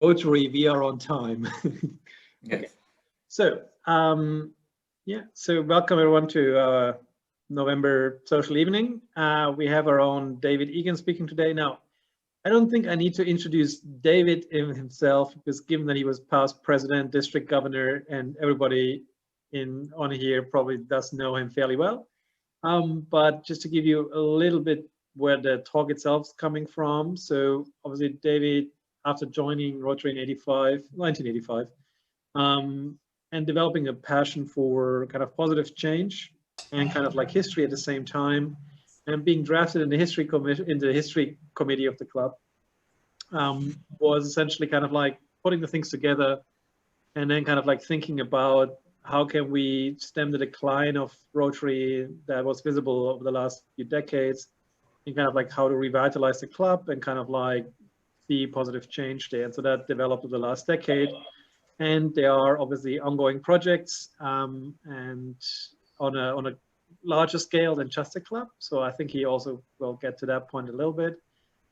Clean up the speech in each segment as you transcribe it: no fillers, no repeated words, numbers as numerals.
Rotary, we are on time. Yes. Okay. So, yeah, so welcome everyone to November social evening. We have our own David Egan speaking today. Now, I don't think I need to introduce David himself, because given that he was past president, district governor, and everybody on here probably does know him fairly well. But just to give you a little bit where the talk itself is coming from. So obviously David, after joining Rotary in 1985, and developing a passion for kind of positive change and kind of like history at the same time, and being drafted in the history committee of the club, was essentially kind of like putting the things together and then kind of like thinking about how can we stem the decline of Rotary that was visible over the last few decades, and kind of like how to revitalize the club and kind of like see positive change there. And so that developed over the last decade. And there are obviously ongoing projects and on a larger scale than just a club. So I think he also will get to that point a little bit.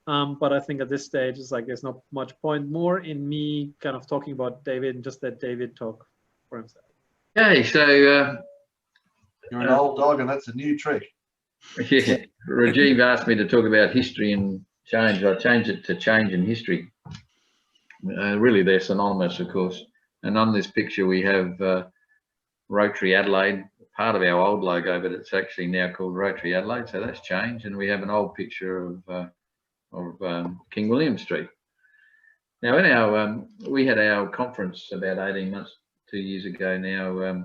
But I think at this stage, it's like there's not much point more in me kind of talking about David and just let David talk for himself. Okay, so you're an old dog, and that's a new trick. Yeah, Rajiv asked me to talk about history and change. I changed it to change and history. Really, they're synonymous, of course. And on this picture, we have Rotary Adelaide, part of our old logo, but it's actually now called Rotary Adelaide, so that's changed. And we have an old picture of King William Street. Now, in our we had our conference about 18 months, 2 years ago now.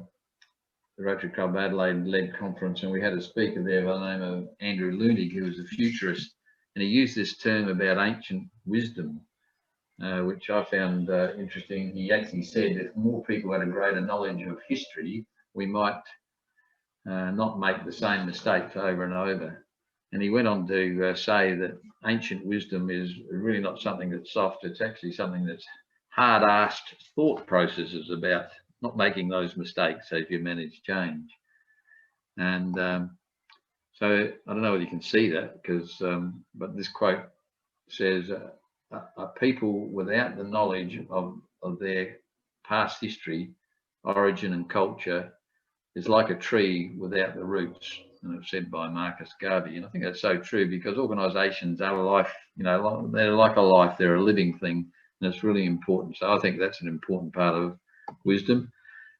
The Rotary Club Adelaide led conference, and we had a speaker there by the name of Andrew Lunig, who was a futurist, and he used this term about ancient wisdom, which I found interesting. He actually said if more people had a greater knowledge of history, we might not make the same mistakes over and over. And he went on to say that ancient wisdom is really not something that's soft, it's actually something that's hard-asked thought processes about not making those mistakes as you manage change. And so I don't know whether you can see that, because but this quote says people without the knowledge of their past history, origin and culture is like a tree without the roots. And it's said by Marcus Garvey, and I think that's so true, because organisations are life, you know, they're like a life, they're a living thing, and it's really important. So I think that's an important part of wisdom.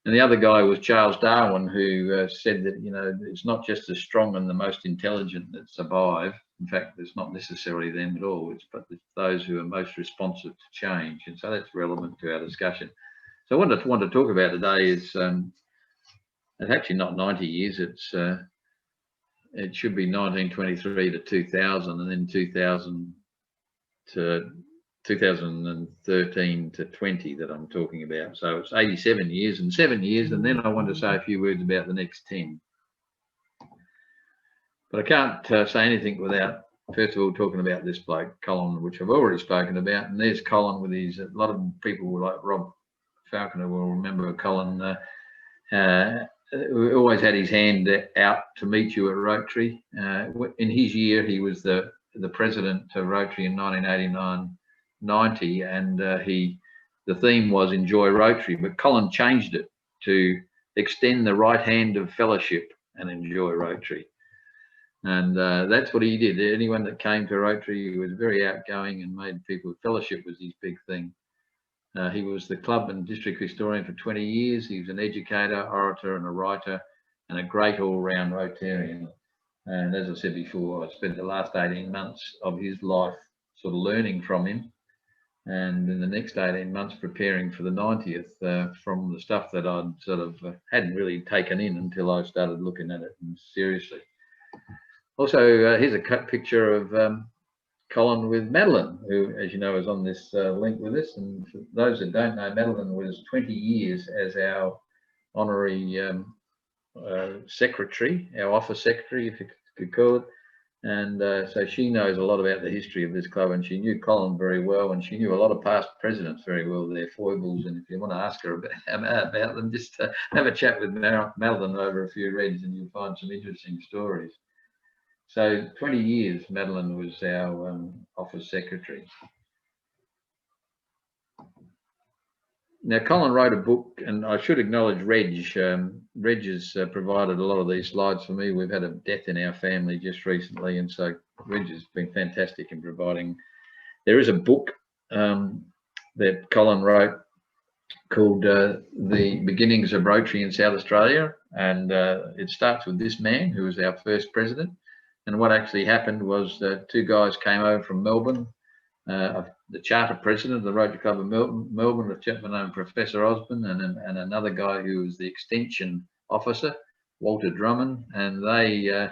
And the other guy was Charles Darwin, who said that, you know, it's not just the strong and the most intelligent that survive. In fact, it's not necessarily them at all, but it's those who are most responsive to change. And so that's relevant to our discussion. So what I want to talk about today is it's actually not 90 years, it should be 1923 to 2000, and then 2000 to 2013 to 20 that I'm talking about. So it's 87 years and 7 years, and then I want to say a few words about the next 10. But I can't say anything without first of all talking about this bloke, Colin, which I've already spoken about. And there's Colin with his, a lot of people like Rob Falconer will remember Colin, always had his hand out to meet you at Rotary. In his year, he was the president of Rotary in 1989-90, and the theme was enjoy Rotary, but Colin changed it to extend the right hand of fellowship and enjoy Rotary. And that's what he did. Anyone that came to Rotary, he was very outgoing and made people, fellowship was his big thing. He was the club and district historian for 20 years. He was an educator, orator and a writer, and a great all-round Rotarian. And as I said before, I spent the last 18 months of his life sort of learning from him, and in the next 18 months preparing for the 90th from the stuff that I'd sort of hadn't really taken in until I started looking at it seriously. Also, here's a cut picture of Colin with Madeline, who, as you know, is on this link with us. And for those that don't know, Madeline was 20 years as our honorary secretary, our office secretary, if you could call it. And so she knows a lot about the history of this club, and she knew Colin very well, and she knew a lot of past presidents very well, their foibles. And if you want to ask her about them, just have a chat with Madeline over a few reds, and you'll find some interesting stories. So 20 years, Madeline was our office secretary. now Colin wrote a book, and I should acknowledge Reg. Reg has provided a lot of these slides for me. We've had a death in our family just recently, and so Reg has been fantastic in providing. There is a book that Colin wrote called The Beginnings of Rotary in South Australia, and it starts with this man who was our first president. And what actually happened was that two guys came over from Melbourne, the charter president of the Rotary Club of Melbourne, a gentleman named Professor Osborne, and another guy who was the extension officer, Walter Drummond, and they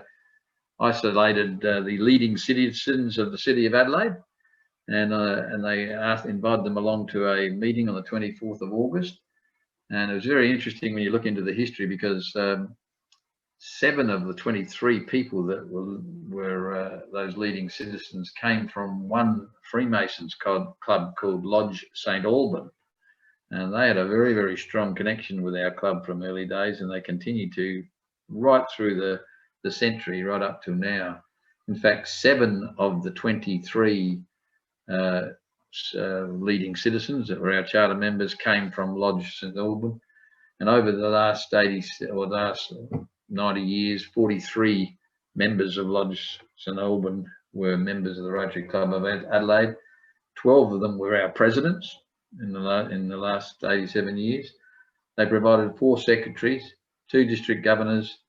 isolated the leading citizens of the city of Adelaide, and they invited them along to a meeting on the 24th of August. And it was very interesting when you look into the history, because 7 of the 23 people that were those leading citizens came from one Freemasons club called Lodge St. Alban. And they had a very, very strong connection with our club from early days, and they continue to right through the century, right up to now. In fact, 7 of the 23 leading citizens that were our charter members came from Lodge St. Alban. And over the last 90 years, 43 members of Lodge St. Alban were members of the Rotary Club of Adelaide. 12 of them were our presidents in the last 87 years. They provided 4 secretaries, 2 district governors,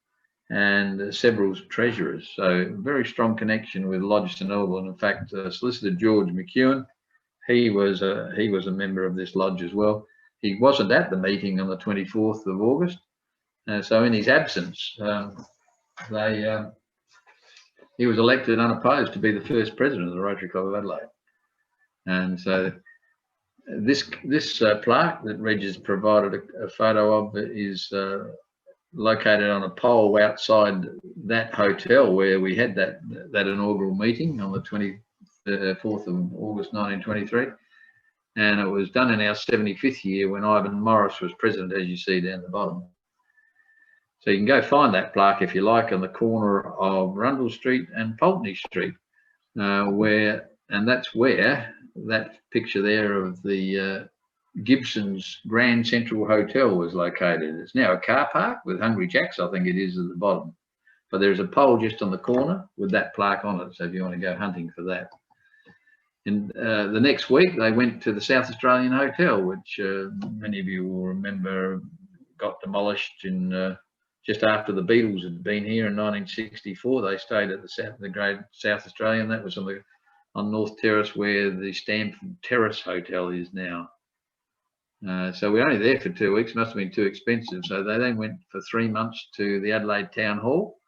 and several treasurers. So very strong connection with Lodge St. Alban. In fact, Solicitor George McEwen, he was a member of this lodge as well. He wasn't at the meeting on the 24th of August. So in his absence, he was elected unopposed to be the first president of the Rotary Club of Adelaide. And so this plaque that Reg has provided a photo of is located on a pole outside that hotel where we had that inaugural meeting on the 24th of August 1923. And it was done in our 75th year when Ivan Morris was president, as you see down the bottom. So you can go find that plaque if you like on the corner of Rundle Street and Pulteney Street, and that's where that picture there of the Gibson's Grand Central Hotel was located. It's now a car park with Hungry Jack's, I think it is, at the bottom. But there's a pole just on the corner with that plaque on it, so if you want to go hunting for that. And the next week they went to the South Australian Hotel, which many of you will remember got demolished in just after the Beatles had been here in 1964. They stayed at the Great South Australian. That was on North Terrace, where the Stamford Terrace Hotel is now. So we were only there for 2 weeks. Must have been too expensive. So they then went for 3 months to the Adelaide Town Hall,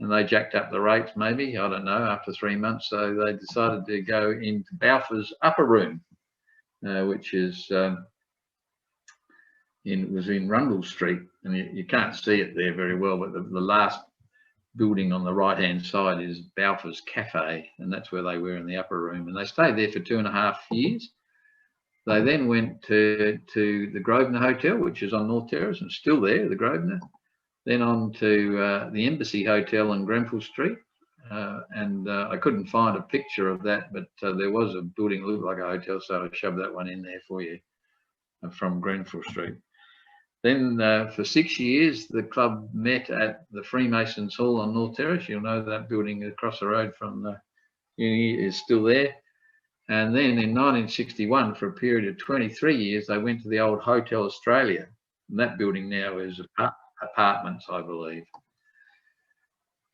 and they jacked up the rates, maybe, I don't know, after 3 months. So they decided to go into Balfour's Upper Room, which is was in Rundle Street, and you can't see it there very well, but the last building on the right hand side is Balfour's Cafe, and that's where they were in the upper room, and they stayed there for 2.5 years. They then went to the Grosvenor Hotel, which is on North Terrace and still there, the Grosvenor, then on to the Embassy Hotel on Grenfell Street, and I couldn't find a picture of that, but there was a building that looked like a hotel, so I shoved that one in there for you from Grenfell Street. Then for 6 years, the club met at the Freemasons Hall on North Terrace. You'll know that building across the road from the uni is still there. And then in 1961, for a period of 23 years, they went to the old Hotel Australia. And that building now is apartments, I believe.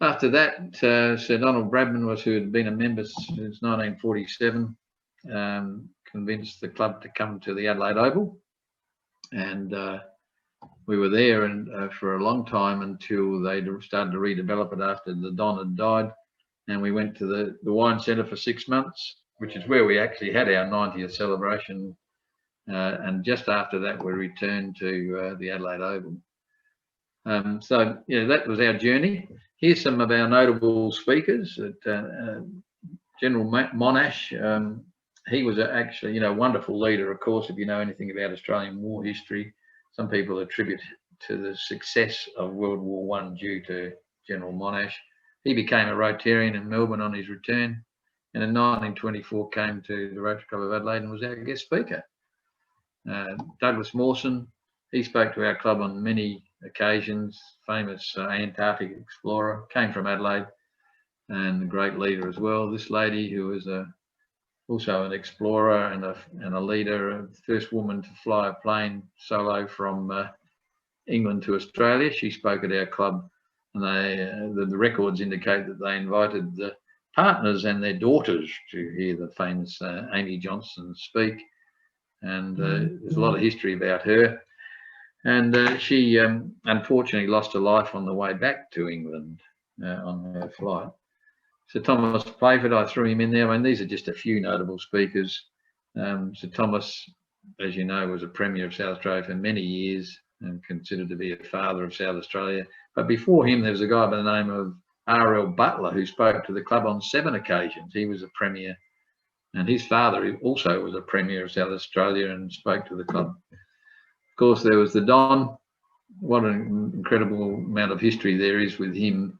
After that, Sir Donald Bradman who had been a member since 1947, convinced the club to come to the Adelaide Oval. And we were there for a long time until they started to redevelop it after the Don had died. And we went to the Wine Centre for 6 months, which is where we actually had our 90th celebration. And just after that, we returned to the Adelaide Oval. So, yeah, that was our journey. Here's some of our notable speakers. General Monash, he was actually, a wonderful leader, of course, if you know anything about Australian war history. Some people attribute to the success of World War I due to General Monash. He became a Rotarian in Melbourne on his return, and in 1924 came to the Rotary Club of Adelaide and was our guest speaker. Douglas Mawson, he spoke to our club on many occasions, famous Antarctic explorer, came from Adelaide and a great leader as well. This lady, who was also an explorer and a leader, first woman to fly a plane solo from England to Australia. She spoke at our club, and the records indicate that they invited the partners and their daughters to hear the famous Amy Johnson speak. And there's a lot of history about her. And she unfortunately lost her life on the way back to England on her flight. Sir Thomas Playford, I threw him in there. I mean, these are just a few notable speakers. Sir Thomas, as you know, was a Premier of South Australia for many years and considered to be a father of South Australia. But before him, there was a guy by the name of R.L. Butler, who spoke to the club on 7 occasions. He was a Premier, and his father also was a Premier of South Australia and spoke to the club. Of course, there was the Don. What an incredible amount of history there is with him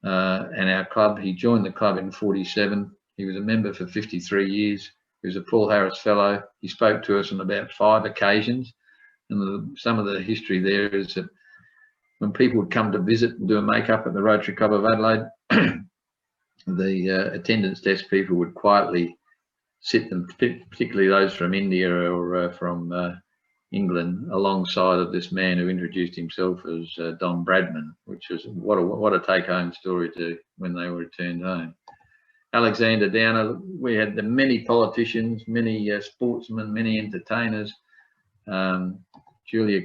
and our club. He joined the club in 47. He was a member for 53 years. He was a Paul Harris Fellow. He spoke to us on about 5 occasions. And some of the history there is that when people would come to visit and do a make-up at the Rotary Club of Adelaide, the attendance desk people would quietly sit them, particularly those from India or from England, alongside of this man who introduced himself as Don Bradman, which was what a take-home story to when they were returned home. Alexander Downer, we had many politicians, many sportsmen, many entertainers. Julia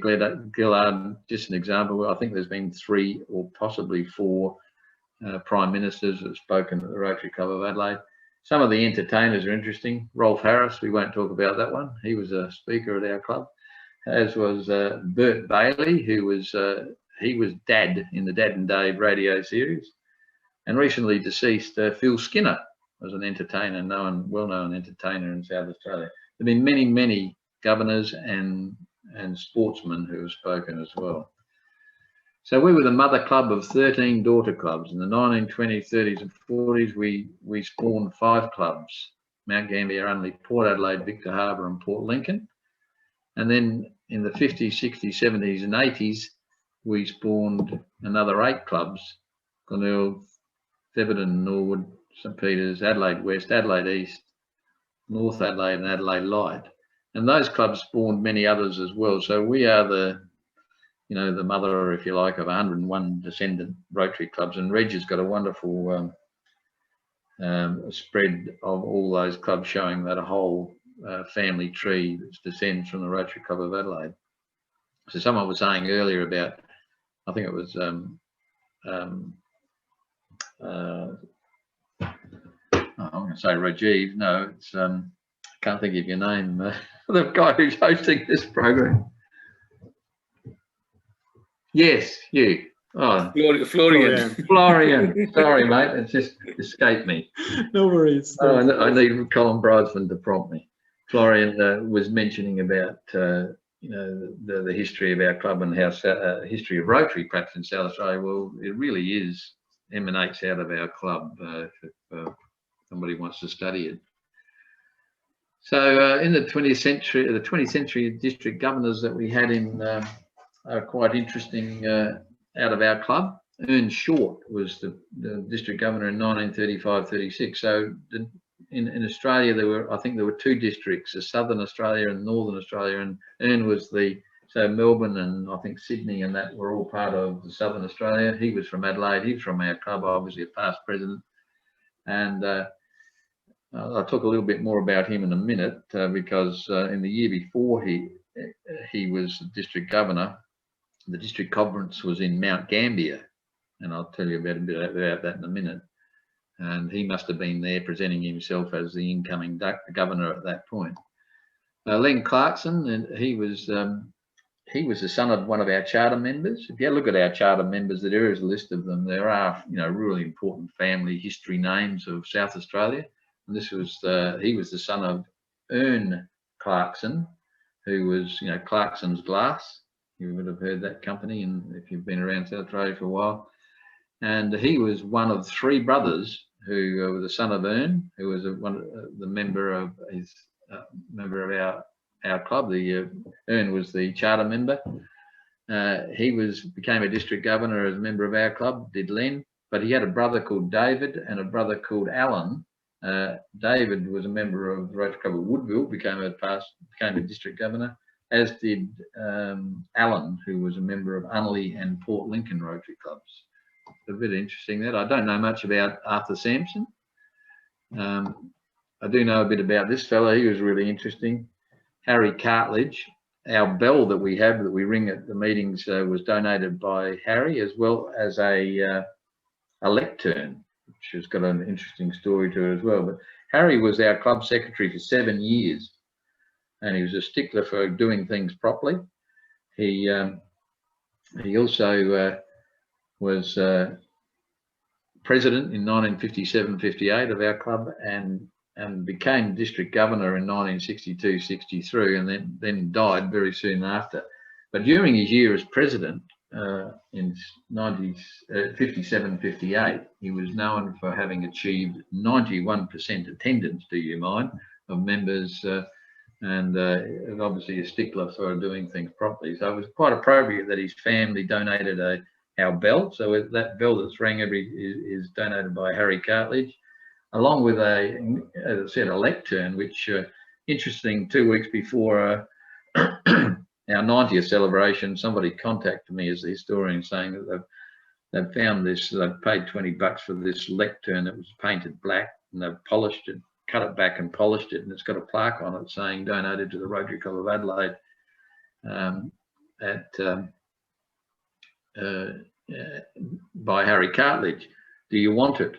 Gillard, just an example. I think there's been 3 or possibly 4 prime ministers that have spoken at the Rotary Club of Adelaide. Some of the entertainers are interesting. Rolf Harris, we won't talk about that one. He was a speaker at our club, as was Bert Bailey, who was he was Dad in the Dad and Dave radio series, and recently deceased Phil Skinner was an entertainer, well-known entertainer in South Australia. There have been many, many governors and sportsmen who have spoken as well. So we were the mother club of 13 daughter clubs. In the 1920s, 30s and 40s, we spawned 5 clubs: Mount Gambier, Unley, Port Adelaide, Victor Harbour and Port Lincoln. And then in the 50s, 60s, 70s and 80s, we spawned another 8 clubs: Glenelg, Thebarton, Norwood, St Peters, Adelaide West, Adelaide East, North Adelaide and Adelaide Light. And those clubs spawned many others as well. So we are the mother, if you like, of 101 descendant Rotary clubs. And Reg has got a wonderful spread of all those clubs showing that a whole family tree that descends from the Rotary Club of Adelaide. So someone was saying earlier about, I think it was I'm going to say Rajiv. No, it's I can't think of your name. The guy who's hosting this program. Yes, you. Oh, Florian. Florian. Sorry, mate. It just escaped me. No worries. Oh, I need Colin Bridesman to prompt me. Florian was mentioning about the history of our club and how history of Rotary perhaps in South Australia. Well, it really emanates out of our club. If somebody wants to study it. So in the 20th century district governors that we had in are quite interesting out of our club. Ern Short was the district governor in 1935-36. So in Australia I think there were 2 districts, Southern Australia and Northern Australia, and Ern was so Melbourne and I think Sydney and that were all part of the Southern Australia. He was from Adelaide. He was from our club, obviously a past president. And I'll talk a little bit more about him in a minute because in the year before he was district governor, the district conference was in Mount Gambier, and I'll tell you a bit about that in a minute. And he must have been there presenting himself as the incoming governor at that point. Len Clarkson, and he was the son of one of our charter members. If you look at our charter members, there is a list of them. There are really important family history names of South Australia. And this was he was the son of Ern Clarkson, who was Clarkson's Glass. You would have heard that company, and if you've been around South Australia for a while. And he was one of 3 brothers who were the son of Ern, who was the member of our our club. Ern was the charter member. He became a district governor as a member of our club, did Len, but he had a brother called David and a brother called Alan. David was a member of the Rotary Club of Woodville, became a district governor, as did Alan, who was a member of Unley and Port Lincoln Rotary Clubs. A bit interesting that. I don't know much about Arthur Sampson. I do know a bit about this fellow. He was really interesting. Harry Cartledge. Our bell that we have that we ring at the meetings was donated by Harry, as well as a lectern, which has got an interesting story to it as well. But Harry was our club secretary for 7 years, and he was a stickler for doing things properly. He also was president in 1957-58 of our club, and became district governor in 1962-63, and then died very soon after. But during his year as president in 57-58, he was known for having achieved 91% attendance, do you mind, of members, and obviously a stickler for doing things properly. So it was quite appropriate that his family donated our bell. So that bell that's rang is donated by Harry Cartledge, along with as I said, a lectern, which interesting, 2 weeks before our 90th celebration, somebody contacted me as the historian saying that they've found this, they've paid $20 for this lectern that was painted black, and they've polished it, cut it back and polished it, and it's got a plaque on it saying donated to the Rotary Club of Adelaide by Harry Cartledge. Do you want it?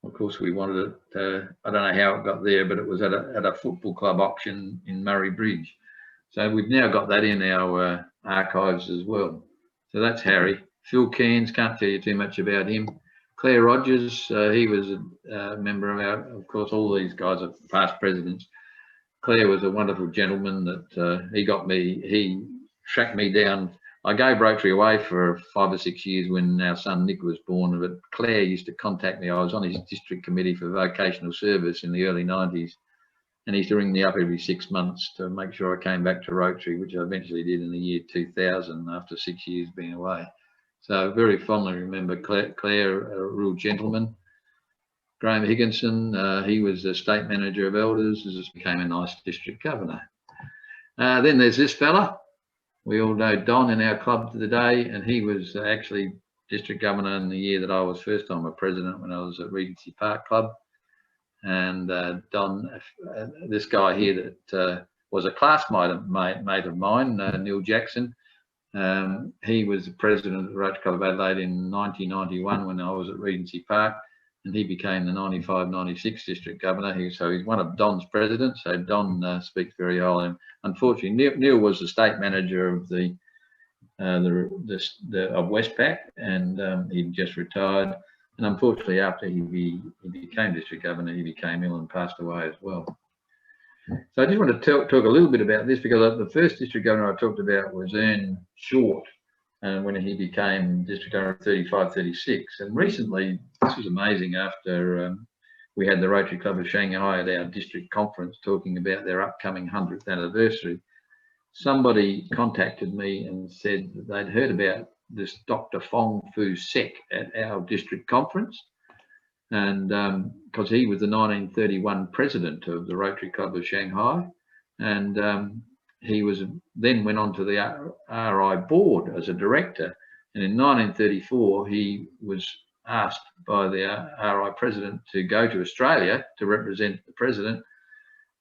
Of course, we wanted it. I don't know how it got there, but it was at a football club auction in Murray Bridge. So we've now got that in our archives as well. So that's Harry. Phil Cairns, can't tell you too much about him. Claire Rogers, he was a member of of course, all these guys are past presidents. Claire was a wonderful gentleman that he tracked me down. I gave Rotary away for 5 or 6 years when our son Nick was born, but Claire used to contact me. I was on his district committee for vocational service in the early 90s, and he used to ring me up every 6 months to make sure I came back to Rotary, which I eventually did in the year 2000 after 6 years being away. So very fondly remember Claire, a real gentleman. Graham Higginson, he was the state manager of elders, just became a nice district governor. Then there's this fella. We all know Don in our club today, and he was actually district governor in the year that I was first time a president, when I was at Regency Park Club. And Don, this guy here that was a classmate of mine, Neil Jackson. He was the president of the Rotary Club of Adelaide in 1991 when I was at Regency Park, and he became the 95-96 district governor. So he's one of Don's presidents. So Don speaks very highly. Unfortunately, Neil was the state manager of of Westpac, and he just retired. And unfortunately, after he became district governor, he became ill and passed away as well. So I just want to talk a little bit about this, because the first district governor I talked about was Ern Short, when he became district governor 35-36. And recently, this was amazing, after we had the Rotary Club of Shanghai at our district conference talking about their upcoming 100th anniversary. Somebody contacted me and said that they'd heard about this Dr. Fong Fu Sek at our district conference, and because he was the 1931 president of the Rotary Club of Shanghai, and he then went on to the RI board as a director, and in 1934 he was asked by the RI president to go to Australia to represent the president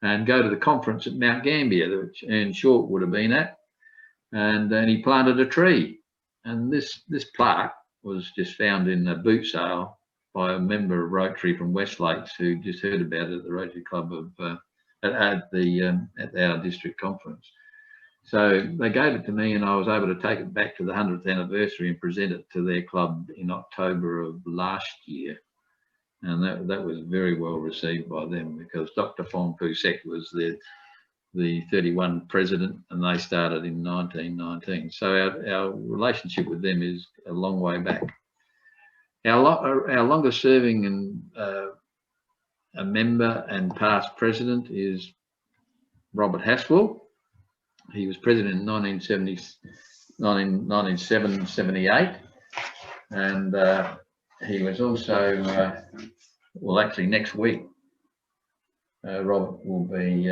and go to the conference at Mount Gambier, which Ern Short would have been at, and then he planted a tree, and this plaque was just found in a boot sale by a member of Rotary from West Lakes who just heard about it at the Rotary Club of at our district conference. So they gave it to me, and I was able to take it back to the 100th anniversary and present it to their club in October of last year. And that was very well received by them, because Dr. Fong Fu Sek was the 31 president, and they started in 1919. So our relationship with them is a long way back. Our longest serving and a member and past president is Robert Haswell. He was president in 1978, and he was also, well, actually next week, Robert will be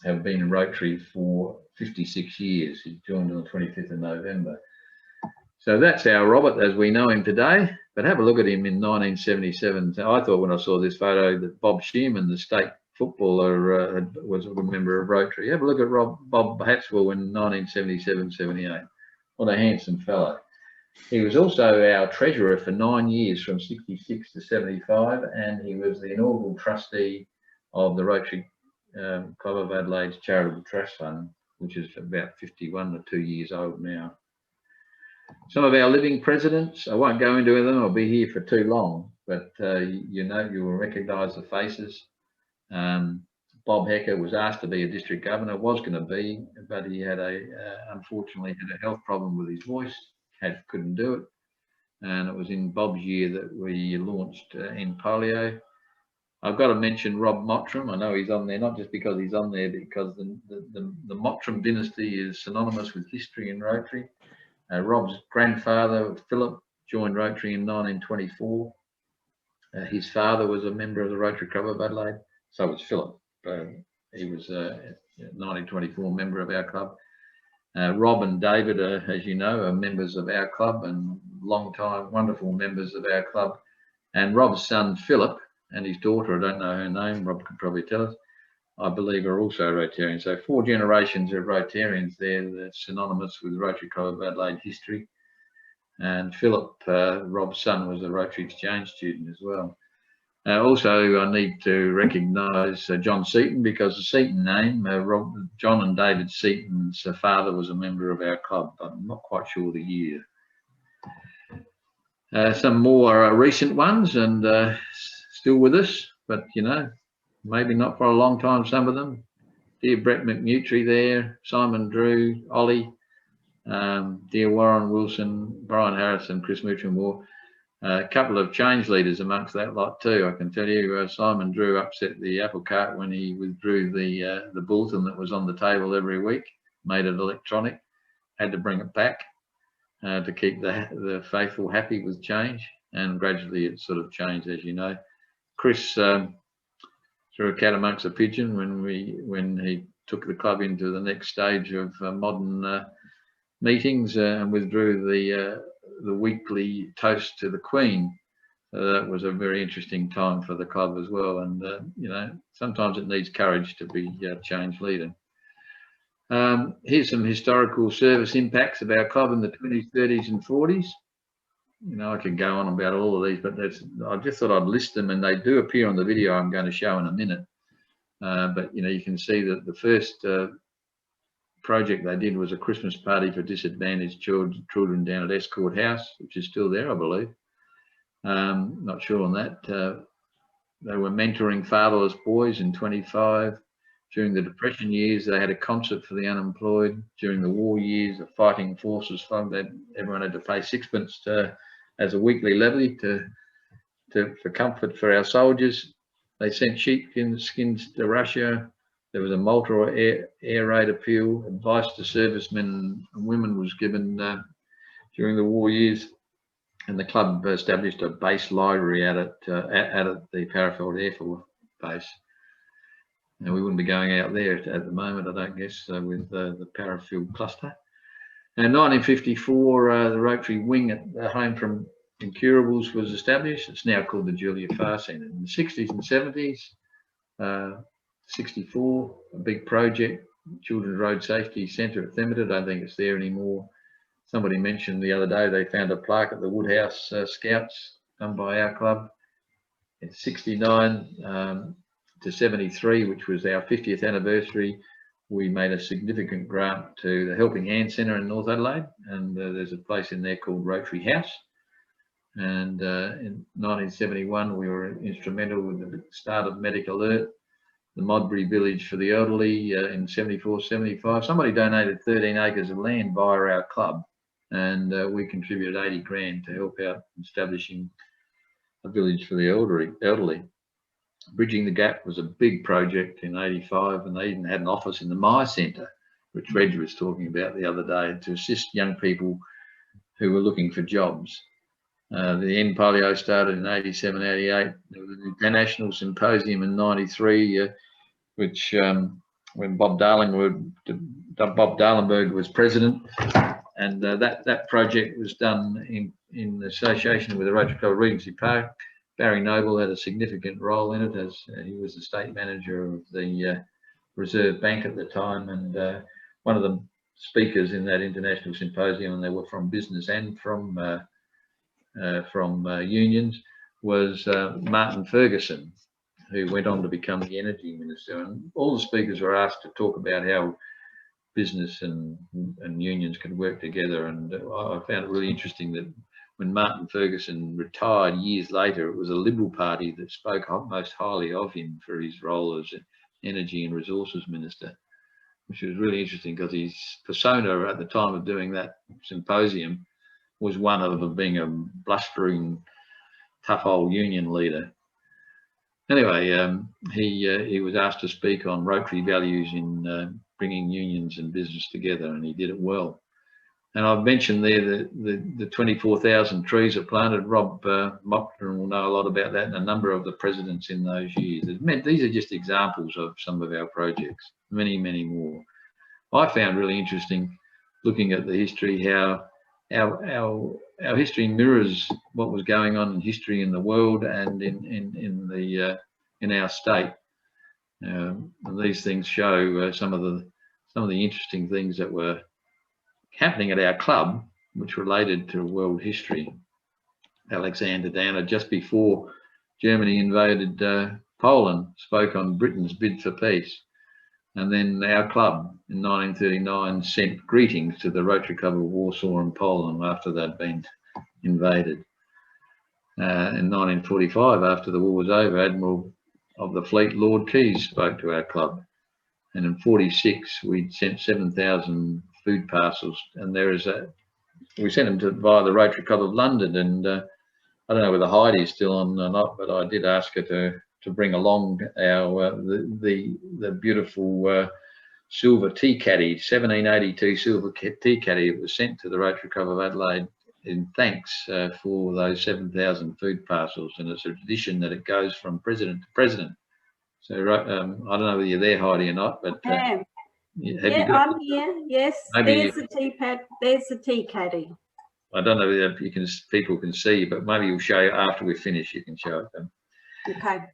have been in Rotary for 56 years. He joined on the 25th of November. So that's our Robert as we know him today. But have a look at him in 1977. I thought when I saw this photo that Bob Shearman, the state footballer, was a member of Rotary. Have a look at Bob Hatswell in 1977-78. What a handsome fellow. He was also our treasurer for 9 years, from 66 to 75, and he was the inaugural trustee of the Rotary Club of Adelaide's Charitable Trust Fund, which is about 51 to 2 years old now. Some of our living presidents, I won't go into them, I'll be here for too long, but you will recognise the faces. Bob Hecker was asked to be a district governor, was going to be, but he had unfortunately had a health problem with his voice, couldn't do it. And it was in Bob's year that we launched in polio. I've got to mention Rob Mottram. I know he's on there, not just because he's on there, because the Mottram dynasty is synonymous with history in Rotary. Rob's grandfather, Philip, joined Rotary in 1924. His father was a member of the Rotary Club of Adelaide, so was Philip. He was a 1924 member of our club. Rob and David, as you know, are members of our club and long-time wonderful members of our club. And Rob's son, Philip, and his daughter, I don't know her name, Rob could probably tell us, I believe are also Rotarians. So 4 generations of Rotarians there, that's synonymous with Rotary Club of Adelaide history. And Philip, Rob's son, was a Rotary Exchange student as well. Also, I need to recognise John Seaton, because the Seaton name, John and David Seaton's father was a member of our club, but I'm not quite sure the year. Some more recent ones, and still with us, but maybe not for a long time, some of them. Dear Brett McNutrie there, Simon Drew, Ollie, dear Warren Wilson, Brian Harrison, Chris Muchamore. A couple of change leaders amongst that lot too. I can tell you, Simon Drew upset the apple cart when he withdrew the bulletin that was on the table every week, made it electronic, had to bring it back to keep the faithful happy with change, and gradually it sort of changed, as you know. Chris threw a cat amongst a pigeon when he took the club into the next stage of modern meetings and withdrew the weekly toast to the Queen. That was a very interesting time for the club as well, and sometimes it needs courage to be a change leader. Here's some historical service impacts of our club in the 20s, 30s and 40s. I could go on about all of these, but I just thought I'd list them, and they do appear on the video I'm going to show in a minute. But you can see that the first project they did was a Christmas party for disadvantaged children down at Escourt House, which is still there, I believe. Not sure on that. They were mentoring fatherless boys in 25. During the Depression years, they had a concert for the unemployed. During the war years, the Fighting Forces Fund, everyone had to pay 6pence as a weekly levy for comfort for our soldiers. They sent sheepskins to Russia. There was a Malta air raid appeal. Advice to servicemen and women was given during the war years, and the club established a base library out at the Parafield Air Force Base. Now, we wouldn't be going out there at the moment, I don't guess, with the Parafield cluster. In 1954, the Rotary wing at the Home from Incurables was established. It's now called the Julia Farr Centre. In the 60s and 70s, 64, a big project, Children's Road Safety Centre at Themita. I don't think it's there anymore. Somebody mentioned the other day they found a plaque at the Woodhouse Scouts done by our club. In 69 to 73, which was our 50th anniversary, we made a significant grant to the Helping Hand Centre in North Adelaide, and there's a place in there called Rotary House. And in 1971, we were instrumental with the start of Medic Alert, the Modbury Village for the elderly in 74, 75. Somebody donated 13 acres of land via our club, and we contributed 80 grand to help out establishing a village for the elderly. Bridging the Gap was a big project in 85, and they even had an office in the Myer Centre which Reg was talking about the other day, to assist young people who were looking for jobs. The End Polio started in 87, 88. There was an international symposium in 93, which when Bob Darlenberg was president, and that project was done in association with the Rotary Club of Regency Park. Barry Noble had a significant role in it, as he was the state manager of the Reserve Bank at the time, and one of the speakers in that international symposium, and they were from business and from unions, was Martin Ferguson, who went on to become the energy minister. And all the speakers were asked to talk about how business and unions could work together. And I found it really interesting that when Martin Ferguson retired years later, it was a Liberal Party that spoke most highly of him for his role as energy and resources minister, which was really interesting because his persona at the time of doing that symposium was one of being a blustering, tough old union leader. Anyway, he was asked to speak on Rotary values in bringing unions and business together, and he did it well. And I've mentioned there the 24,000 trees are planted. Rob Mockton will know a lot about that, and a number of the presidents in those years. These are just examples of some of our projects, many, many more. I found really interesting looking at the history, how our history mirrors what was going on in history in the world and in our state. And these things show some of the interesting things that were happening at our club, which related to world history. Alexander Downer, just before Germany invaded Poland, spoke on Britain's bid for peace. And then our club in 1939 sent greetings to the Rotary Club of Warsaw and Poland after they'd been invaded. In 1945, after the war was over, Admiral of the Fleet, Lord Keys, spoke to our club. And in 46, we sent 7,000 food parcels, and we sent them via the Rotary Club of London. And I don't know whether Heidi's still on or not, but I did ask her to bring along our the beautiful silver tea caddy, 1782 silver tea caddy. It was sent to the Rotary Club of Adelaide in thanks for those 7,000 food parcels, and it's a tradition that it goes from president to president. So I don't know whether you're there, Heidi, or not, but I'm here. Yes, there's the teapot. There's the tea caddy. I don't know if people can see, but maybe you'll show you after we finish. You can show it them. Okay.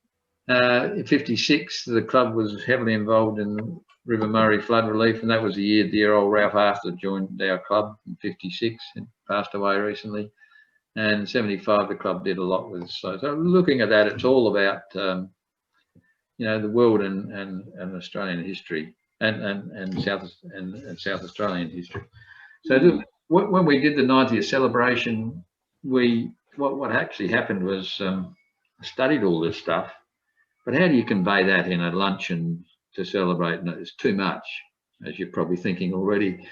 In 56, the club was heavily involved in River Murray flood relief, and that was the year dear old Ralph Astor joined our club in 56 and passed away recently. And in 75, the club did a lot with. So looking at that, it's all about the world and Australian history and South Australian history. So when we did the 90th celebration, what actually happened was I studied all this stuff. But how do you convey that in a luncheon to celebrate? No, it's too much, as you're probably thinking already.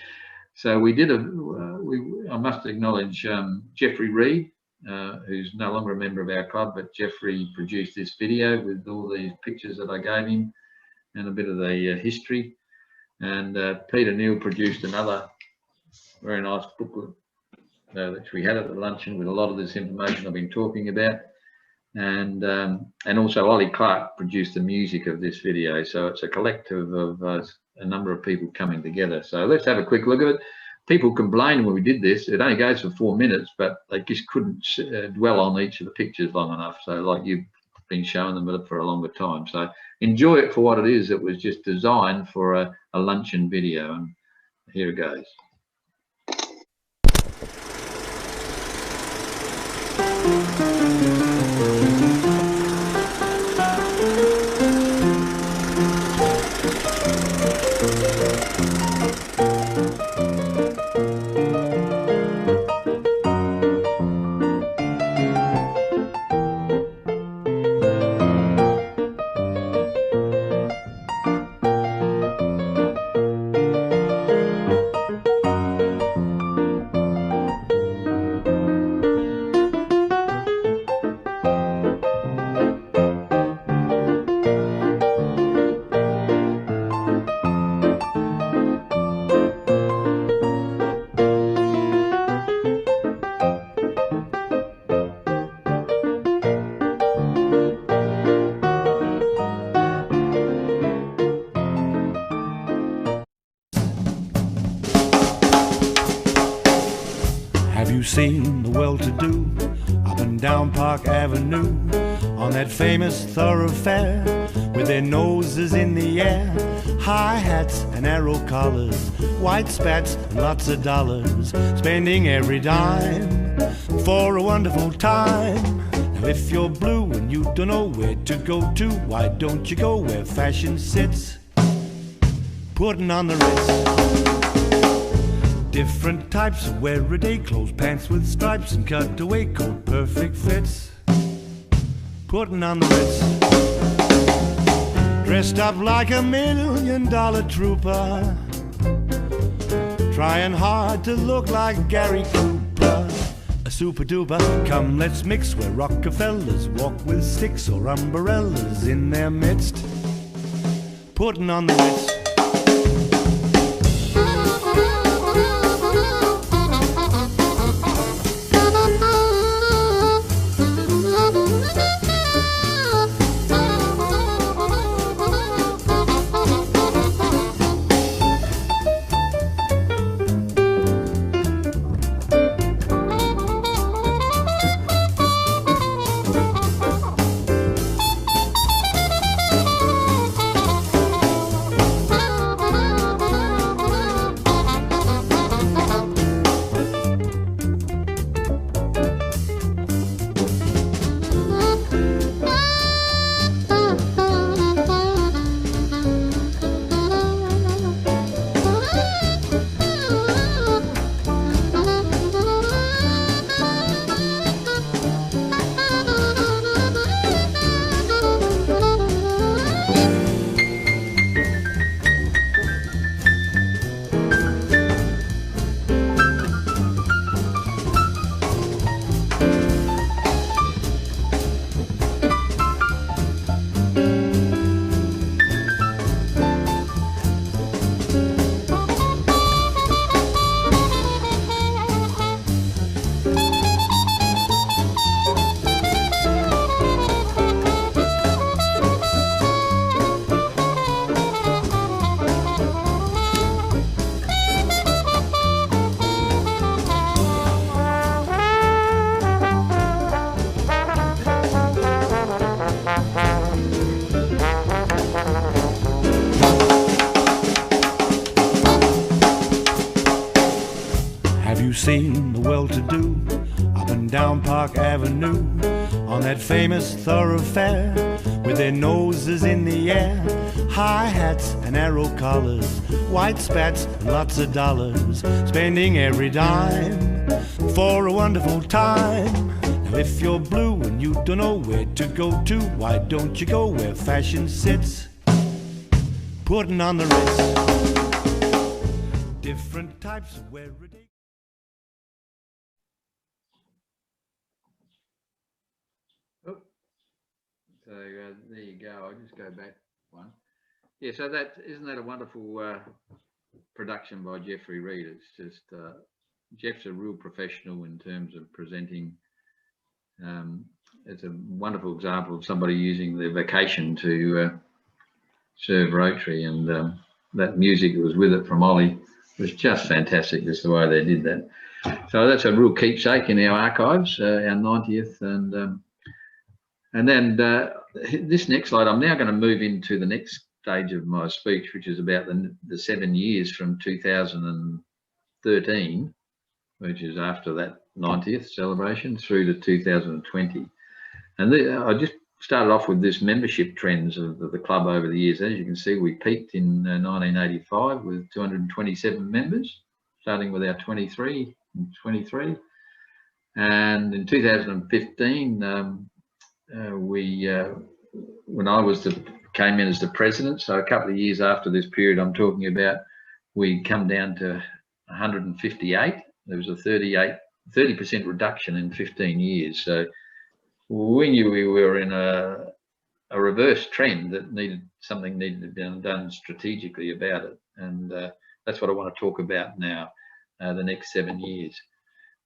So we did I must acknowledge Jeffrey Reed, who's no longer a member of our club, but Jeffrey produced this video with all these pictures that I gave him and a bit of the history. And Peter Neal produced another very nice booklet that we had at the luncheon with a lot of this information I've been talking about. And also Ollie Clark produced the music of this video. So it's a collective of a number of people coming together. So let's have a quick look at it. People complained when we did this, it only goes for 4 minutes, but they just couldn't dwell on each of the pictures long enough. So like you've been showing them for a longer time. So enjoy it for what it is. It was just designed for a luncheon video, and here it goes. you seen the well-to-do up and down Park Avenue on that famous thoroughfare with their noses in the air, high hats and arrow collars, white spats and lots of dollars, spending every dime for a wonderful time? Now if you're blue and you don't know where to go to, why don't you go where fashion sits, putting on the Ritz? Different types of wear-a-day clothes, pants with stripes and cutaway coat, perfect fits, putting on the Ritz. Dressed up like $1 million trooper, trying hard to look like Gary Cooper, a super duper. Come, let's mix where Rockefellers walk with sticks or umbrellas in their midst, putting on the Ritz. Seen the well-to-do up and down Park Avenue on that famous thoroughfare with their noses in the air, high hats and arrow collars, white spats and lots of dollars, spending every dime for a wonderful time. Now if you're blue and you don't know where to go to, why don't you go where fashion sits, putting on the Ritz? Different types of wear-a-day. So there you go. I'll just go back one. Yeah, so that isn't that a wonderful production by Jeffrey Reed? It's just Jeff's a real professional in terms of presenting. It's a wonderful example of somebody using their vacation to serve Rotary, and that music that was with it from Ollie was just fantastic, just the way they did that. So that's a real keepsake in our archives, our 90th, and then this next slide, I'm now going to move into the next stage of my speech, which is about the 7 years from 2013, which is after that 90th celebration, through to 2020. And I just started off with this membership trends of the club over the years. As you can see, we peaked in 1985 with 227 members, starting with our 23 and 23. And in 2015, when I came in as the president, so a couple of years after this period I'm talking about, we come down to 158. There was a 30% reduction in 15 years. So we knew we were in a reverse trend that something needed to be done strategically about it, and that's what I want to talk about now, the next 7 years.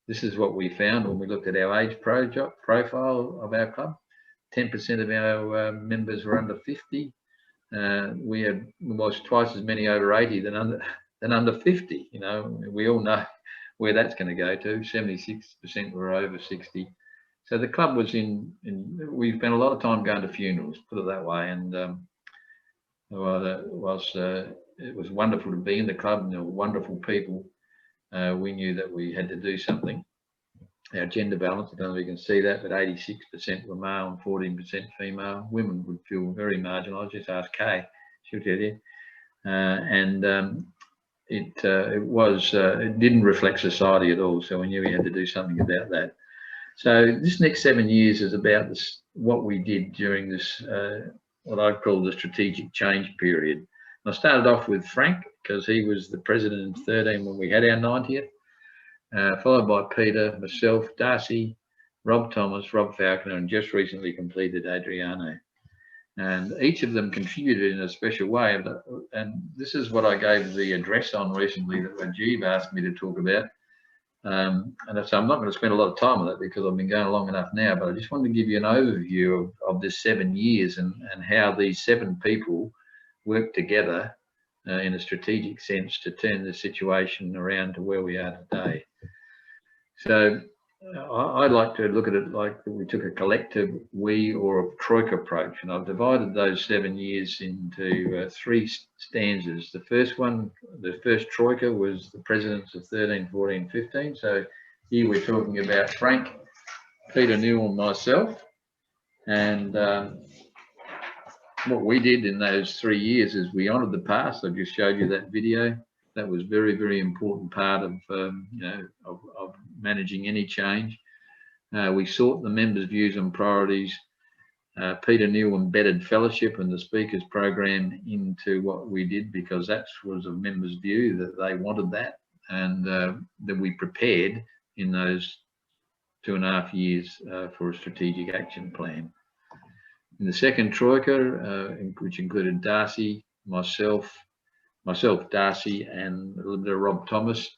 This is what we found when we looked at our age profile of our club. 10% of our members were under 50. We had almost twice as many over 80 than under 50. You know, we all know where that's going to go to. 76% were over 60. So the club was we spent a lot of time going to funerals, put it that way, and well, it was wonderful to be in the club, and there were wonderful people. We knew that we had to do something. Our gender balance, I don't know if you can see that, but 86% were male and 14% female. Women would feel very marginalised. Just ask Kay, she'll tell you. It didn't reflect society at all, so we knew we had to do something about that. So this next 7 years is about what we did during this, what I call the strategic change period. And I started off with Frank, because he was the president in 13 when we had our 90th, followed by Peter, myself, Darcy, Rob Thomas, Rob Falconer, and just recently completed Adriano. And each of them contributed in a special way. And this is what I gave the address on recently that Rajiv asked me to talk about. And so I'm not going to spend a lot of time on that because I've been going long enough now, but I just wanted to give you an overview of this 7 years and how these 7 people worked together in a strategic sense to turn the situation around to where we are today. So I like to look at it like we took a collective we or a troika approach, and I've divided those 7 years into 3 stanzas. The first one, the first troika, was the presidents of 13, 14, 15. So here we're talking about Frank, Peter Newell, and myself. And what we did in those 3 years is we honoured the past. I just showed you that video. That was very, very important part of of managing any change. We sought the members' views and priorities. Peter Newell embedded fellowship and the speakers program into what we did, because that was a members' view that they wanted that, and that we prepared in those 2.5 years for a strategic action plan. In the second troika, which included Darcy, myself, Darcy, and a little bit of Rob Thomas,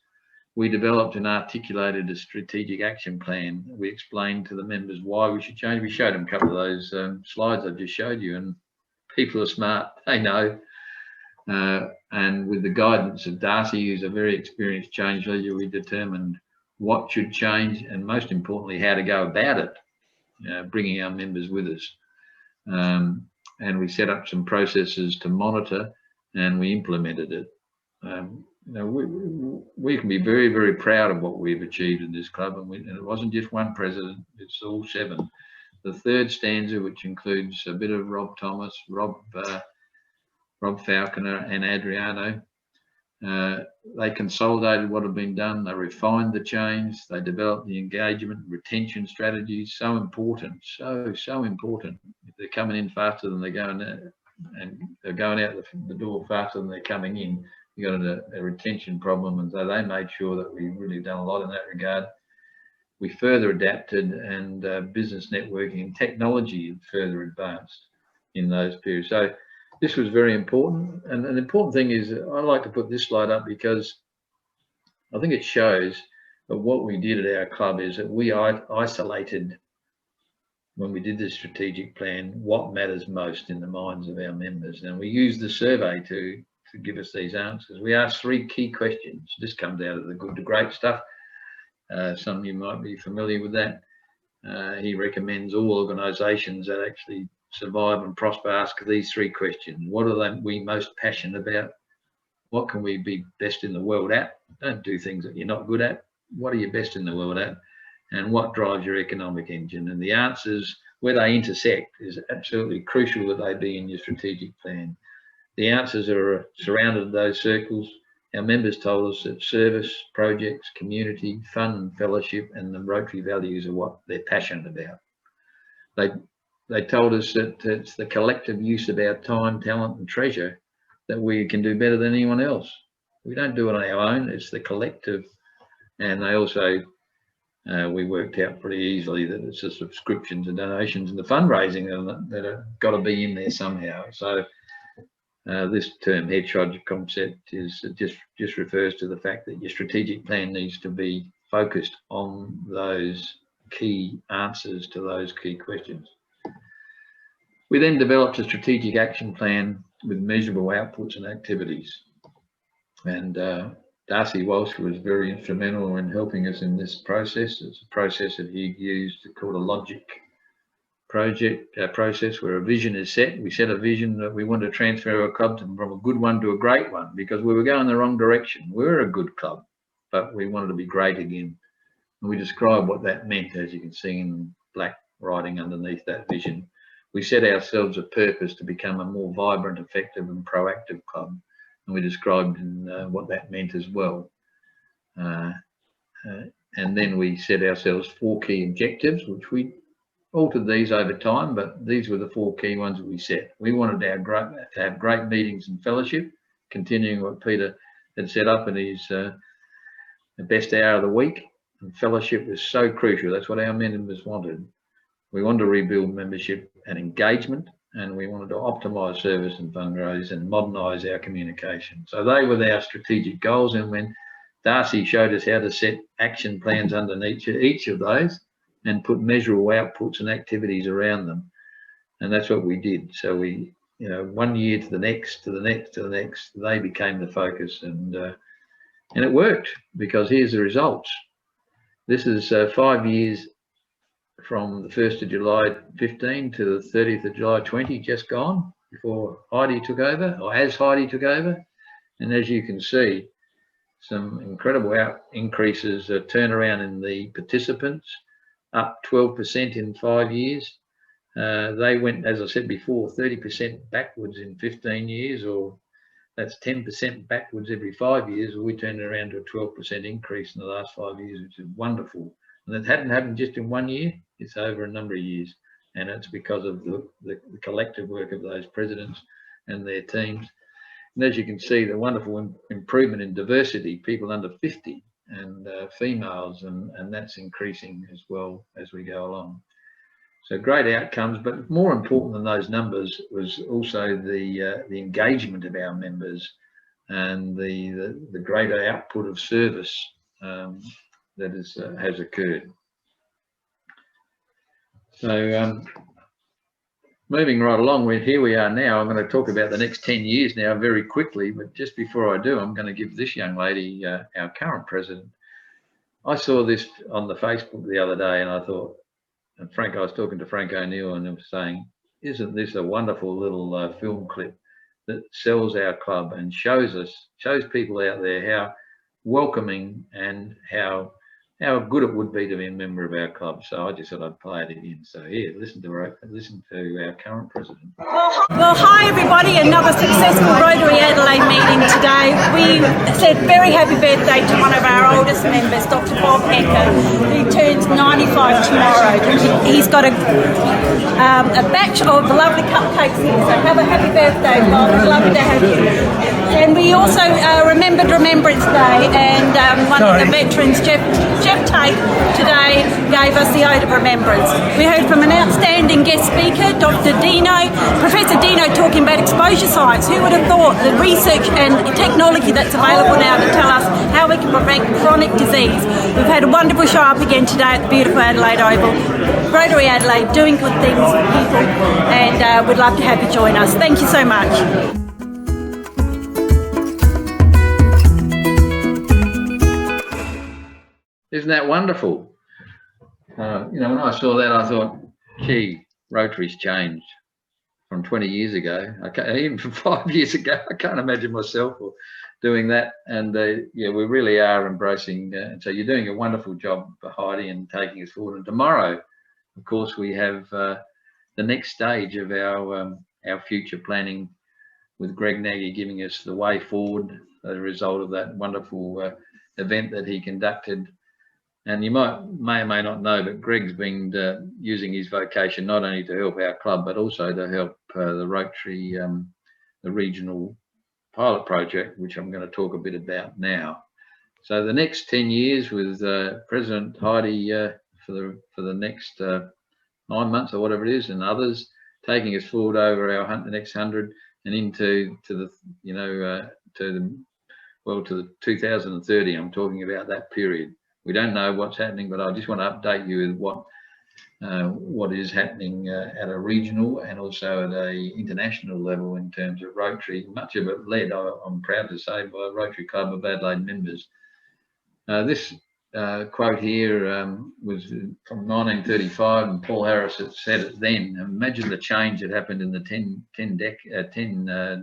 we developed and articulated a strategic action plan. We explained to the members why we should change. We showed them a couple of those slides I've just showed you, and people are smart, they know. And with the guidance of Darcy, who's a very experienced change leader, we determined what should change and, most importantly, how to go about it, bringing our members with us. And we set up some processes to monitor, and we implemented it. We can be very, very proud of what we've achieved in this club, and it wasn't just one president, it's all 7. The third stanza, which includes a bit of Rob Thomas, Rob Falconer, and Adriano, they consolidated what had been done, they refined the change, they developed the engagement and retention strategies. So important, so important. If they're coming in faster than they're going out, and they're going out the door faster than they're coming in, you got a retention problem. And so they made sure that we really done a lot in that regard. We further adapted, and business networking and technology further advanced in those periods. So this was very important. And an important thing is, I like to put this slide up because I think it shows that what we did at our club is that we isolated, when we did the strategic plan, what matters most in the minds of our members. And we used the survey to give us these answers. We asked 3 key questions. This comes out of the good to great stuff. Some of you might be familiar with that. He recommends all organisations that actually survive and prosper ask these 3 questions. What are we most passionate about? What can we be best in the world at? Don't do things that you're not good at. What are you best in the world at? And what drives your economic engine? And the answers, where they intersect, is absolutely crucial that they be in your strategic plan. The answers are surrounded those circles. Our members told us that service, projects, community, fun and fellowship, and the Rotary values are what they're passionate about. They told us that it's the collective use of our time, talent and treasure that we can do better than anyone else. We don't do it on our own, it's the collective. And they also, we worked out pretty easily that it's the subscriptions and donations and the fundraising that have got to be in there somehow. So this term hedgehog concept is just refers to the fact that your strategic plan needs to be focused on those key answers to those key questions. We then developed a strategic action plan with measurable outputs and activities. And Darcy Walsh was very instrumental in helping us in this process. It's a process that he used called a logic process, where a vision is set. We set a vision that we want to transfer our club from a good one to a great one, because we were going the wrong direction. We were a good club, but we wanted to be great again. And we described what that meant, as you can see in black writing underneath that vision. We set ourselves a purpose to become a more vibrant, effective and proactive club. And we described what that meant as well. And then we set ourselves 4 key objectives, which we altered these over time, but these were the 4 key ones that we set. We wanted to have great meetings and fellowship, continuing what Peter had set up in his the best hour of the week. And fellowship was so crucial. That's what our members wanted. We wanted to rebuild membership and engagement, and we wanted to optimise service and fundraise and modernise our communication. So they were our strategic goals. And when Darcy showed us how to set action plans underneath each of those and put measurable outputs and activities around them, and that's what we did. So we, you know, 1 year to the next, to the next, to the next, they became the focus, and it worked, because here's the results. This is 5 years from the 1st of July 15 to the 30th of July 20, just gone, before Heidi took over, or as Heidi took over. And as you can see, some incredible increases, turnaround in the participants, up 12% in 5 years. They went, as I said before, 30% backwards in 15 years, or that's 10% backwards every 5 years. We turned it around to a 12% increase in the last 5 years, which is wonderful. And that hadn't happened just in 1 year, it's over a number of years. And it's because of the collective work of those presidents and their teams. And as you can see, the wonderful improvement in diversity, people under 50 and females, and that's increasing as well as we go along. So great outcomes, but more important than those numbers was also the engagement of our members and the greater output of service that has occurred. So moving right along, here we are now. I'm going to talk about the next 10 years now very quickly, but just before I do, I'm going to give this young lady, our current president. I saw this on the Facebook the other day, and I thought, and Frank, I was talking to Frank O'Neill, and I was saying, isn't this a wonderful little film clip that sells our club and shows people out there how welcoming and how good it would be to be a member of our club. So I just thought I'd play it again. So here, listen to our current president. Well, hi everybody, another successful Rotary Adelaide meeting today. We said very happy birthday to one of our oldest members, Dr. Bob Egan, who turns 95 tomorrow. He's got a batch of lovely cupcakes here, so have a happy birthday, Bob. It's lovely to have you. And we also remembered Remembrance Day, and one of the veterans, Jeff Tate, today gave us the Ode of Remembrance. We heard from an outstanding guest speaker, Dr. Professor Dino, talking about exposure science. Who would have thought the research and technology that's available now to tell us how we can prevent chronic disease. We've had a wonderful show up again today at the beautiful Adelaide Oval. Rotary Adelaide, doing good things for people, and we'd love to have you join us. Thank you so much. Isn't that wonderful? You know, when I saw that, I thought, gee, Rotary's changed from 20 years ago. Even from 5 years ago, I can't imagine myself doing that. And yeah, we really are embracing. So you're doing a wonderful job, Heidi, and taking us forward. And tomorrow, of course, we have the next stage of our future planning, with Greg Nagy giving us the way forward as a result of that wonderful event that he conducted. And you may or may not know, but Greg's been using his vocation not only to help our club, but also to help the Rotary, the regional pilot project, which I'm going to talk a bit about now. So the next 10 years with President Heidi for the next 9 months or whatever it is, and others, taking us forward over the next 100 and into the 2030. I'm talking about that period. We don't know what's happening, but I just want to update you with what what is happening at a regional and also at a international level in terms of Rotary. Much of it led, I'm proud to say, by Rotary Club of Adelaide members. This quote here was from 1935, and Paul Harris had said it then. Imagine the change that happened in the 10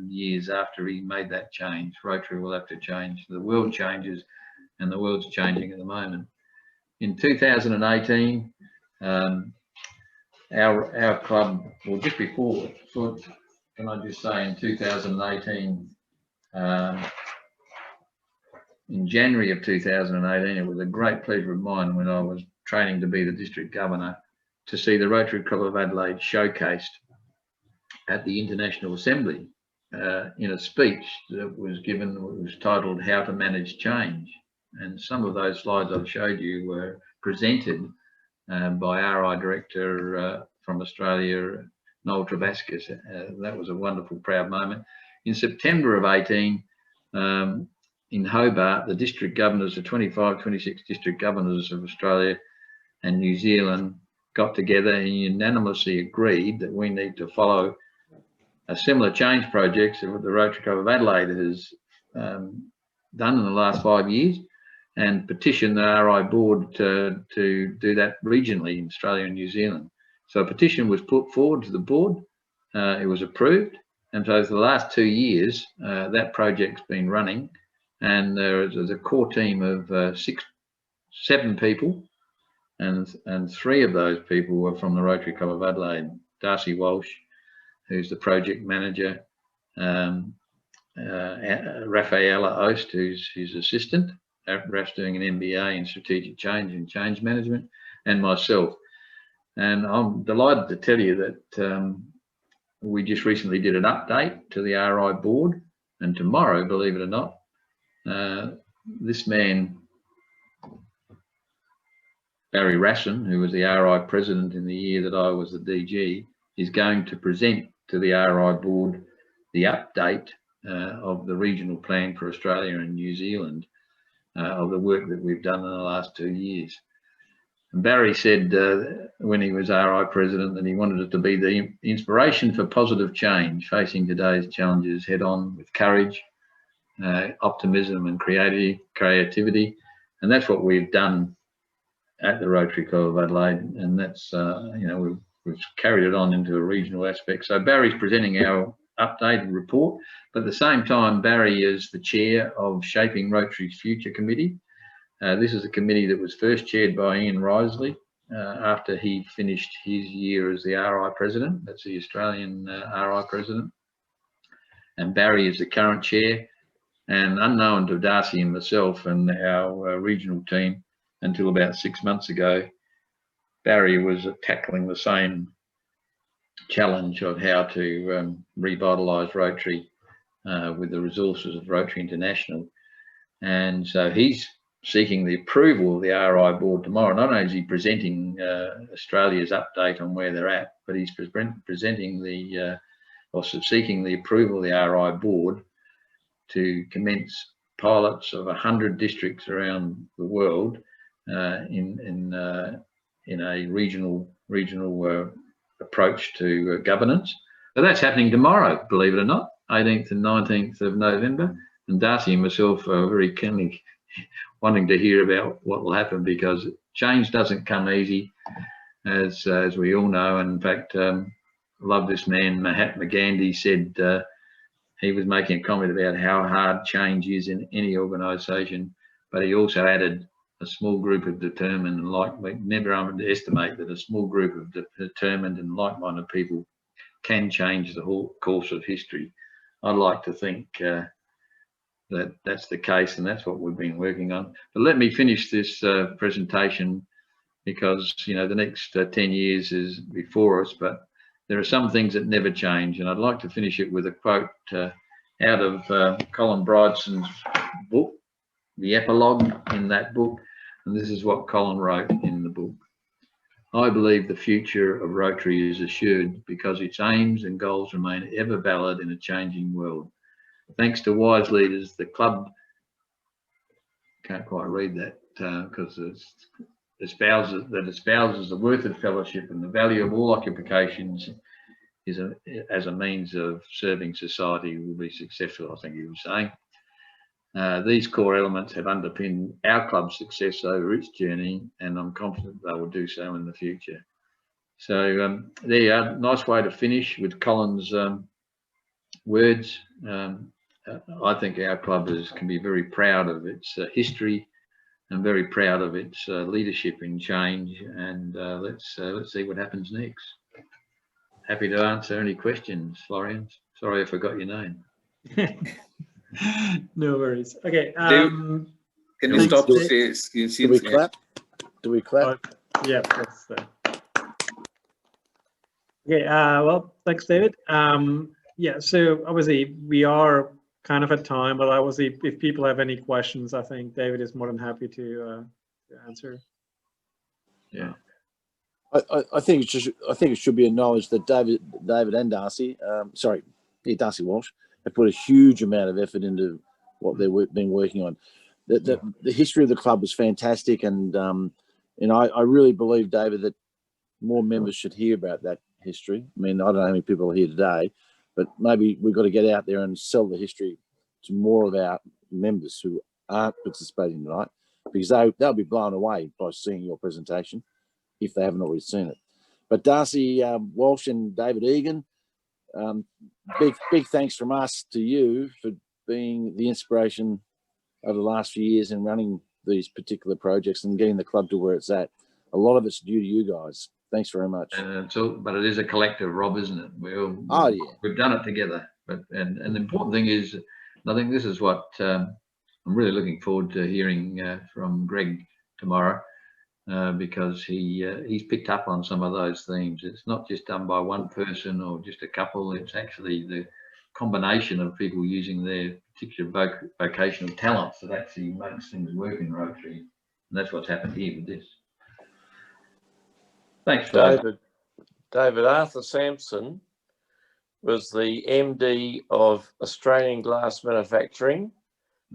years after he made that change. Rotary will have to change. The world changes, and the world's changing at the moment. In 2018, our club, well, just before, can I just say, in 2018, in January of 2018, it was a great pleasure of mine when I was training to be the district governor to see the Rotary Club of Adelaide showcased at the International Assembly in a speech that was given, it was titled How to Manage Change. And some of those slides I've showed you were presented by RI Director from Australia, Noel Travascus. That was a wonderful, proud moment. In September of 18, in Hobart, the district governors, the 25, 26 district governors of Australia and New Zealand got together and unanimously agreed that we need to follow a similar change project that the Rotary Club of Adelaide has done in the last 5 years, and petition the RI board to do that regionally in Australia and New Zealand. So a petition was put forward to the board, it was approved, and so for the last 2 years that project's been running, and there's a core team of 7 people, and 3 of those people were from the Rotary Club of Adelaide. Darcy Walsh, who's the project manager, Rafaela Oast, who's his assistant. Raf's doing an MBA in strategic change and change management, and myself. And I'm delighted to tell you that we just recently did an update to the RI board, and tomorrow, believe it or not, this man, Barry Rasson, who was the RI president in the year that I was the DG, is going to present to the RI board the update of the regional plan for Australia and New Zealand, of the work that we've done in the last 2 years. And Barry said when he was RI president that he wanted it to be the inspiration for positive change, facing today's challenges head on with courage, optimism and creativity. And that's what we've done at the Rotary Club of Adelaide, and that's we've carried it on into a regional aspect. So Barry's presenting our updated report, but at the same time Barry is the chair of Shaping Rotary's Future Committee. This is a committee that was first chaired by Ian Risley after he finished his year as the RI president. That's the Australian RI president, and Barry is the current chair. And unknown to Darcy and myself and our regional team until about 6 months ago, Barry was tackling the same challenge of how to revitalise Rotary with the resources of Rotary International. And so he's seeking the approval of the RI board tomorrow. Not only is he presenting Australia's update on where they're at, but he's presenting seeking the approval of the RI board to commence pilots of 100 districts around the world in a regional approach to governance. So that's happening tomorrow, believe it or not, 18th and 19th of November. And Darcy and myself are very keenly wanting to hear about what will happen, because change doesn't come easy, as we all know. And in fact, love this man, Mahatma Gandhi, said he was making a comment about how hard change is in any organisation, but he also added a small group of determined and never underestimate that a small group of determined and like-minded people can change the whole course of history. I'd like to think that that's the case, and that's what we've been working on. But let me finish this presentation, because the next 10 years is before us, but there are some things that never change, and I'd like to finish it with a quote out of Colin Brydeson's book, the epilogue in that book, and this is what Colin wrote in the book. I believe the future of Rotary is assured because its aims and goals remain ever valid in a changing world. Thanks to wise leaders, the club, can't quite read that because it's espouses the worth of fellowship and the value of all occupations as a means of serving society will be successful, I think he was saying. These core elements have underpinned our club's success over its journey, and I'm confident they will do so in the future. So there you are, nice way to finish with Colin's words. I think our club can be very proud of its history and very proud of its leadership in change, and let's see what happens next. Happy to answer any questions, Florian. Sorry I forgot your name. No worries. Okay. Can you stop this? Do we clap? Do we clap? Yeah. That's, okay. Well, thanks, David. Yeah. So obviously we are kind of at time, but obviously if people have any questions, I think David is more than happy to answer. Yeah. I think it should be acknowledged that David and Darcy, Darcy Walsh, have put a huge amount of effort into what they've been working on. The history of the club was fantastic, and I really believe, David, that more members should hear about that history. I mean, I don't know how many people are here today, but maybe we've got to get out there and sell the history to more of our members who aren't participating tonight, because they'll be blown away by seeing your presentation if they haven't already seen it. But Darcy Walsh and David Egan, big thanks from us to you for being the inspiration over the last few years in running these particular projects and getting the club to where it's at. A lot of it's due to you guys. Thanks very much. But it is a collective, Rob, isn't it? We've done it together. And the important thing is, and I think this is what I'm really looking forward to hearing from Greg tomorrow, because he's picked up on some of those themes. It's not just done by one person or just a couple. It's actually the combination of people using their particular vocational talents that actually makes things work in Rotary. And that's what's happened here with this. Thanks, David. Arthur Sampson was the MD of Australian Glass Manufacturing,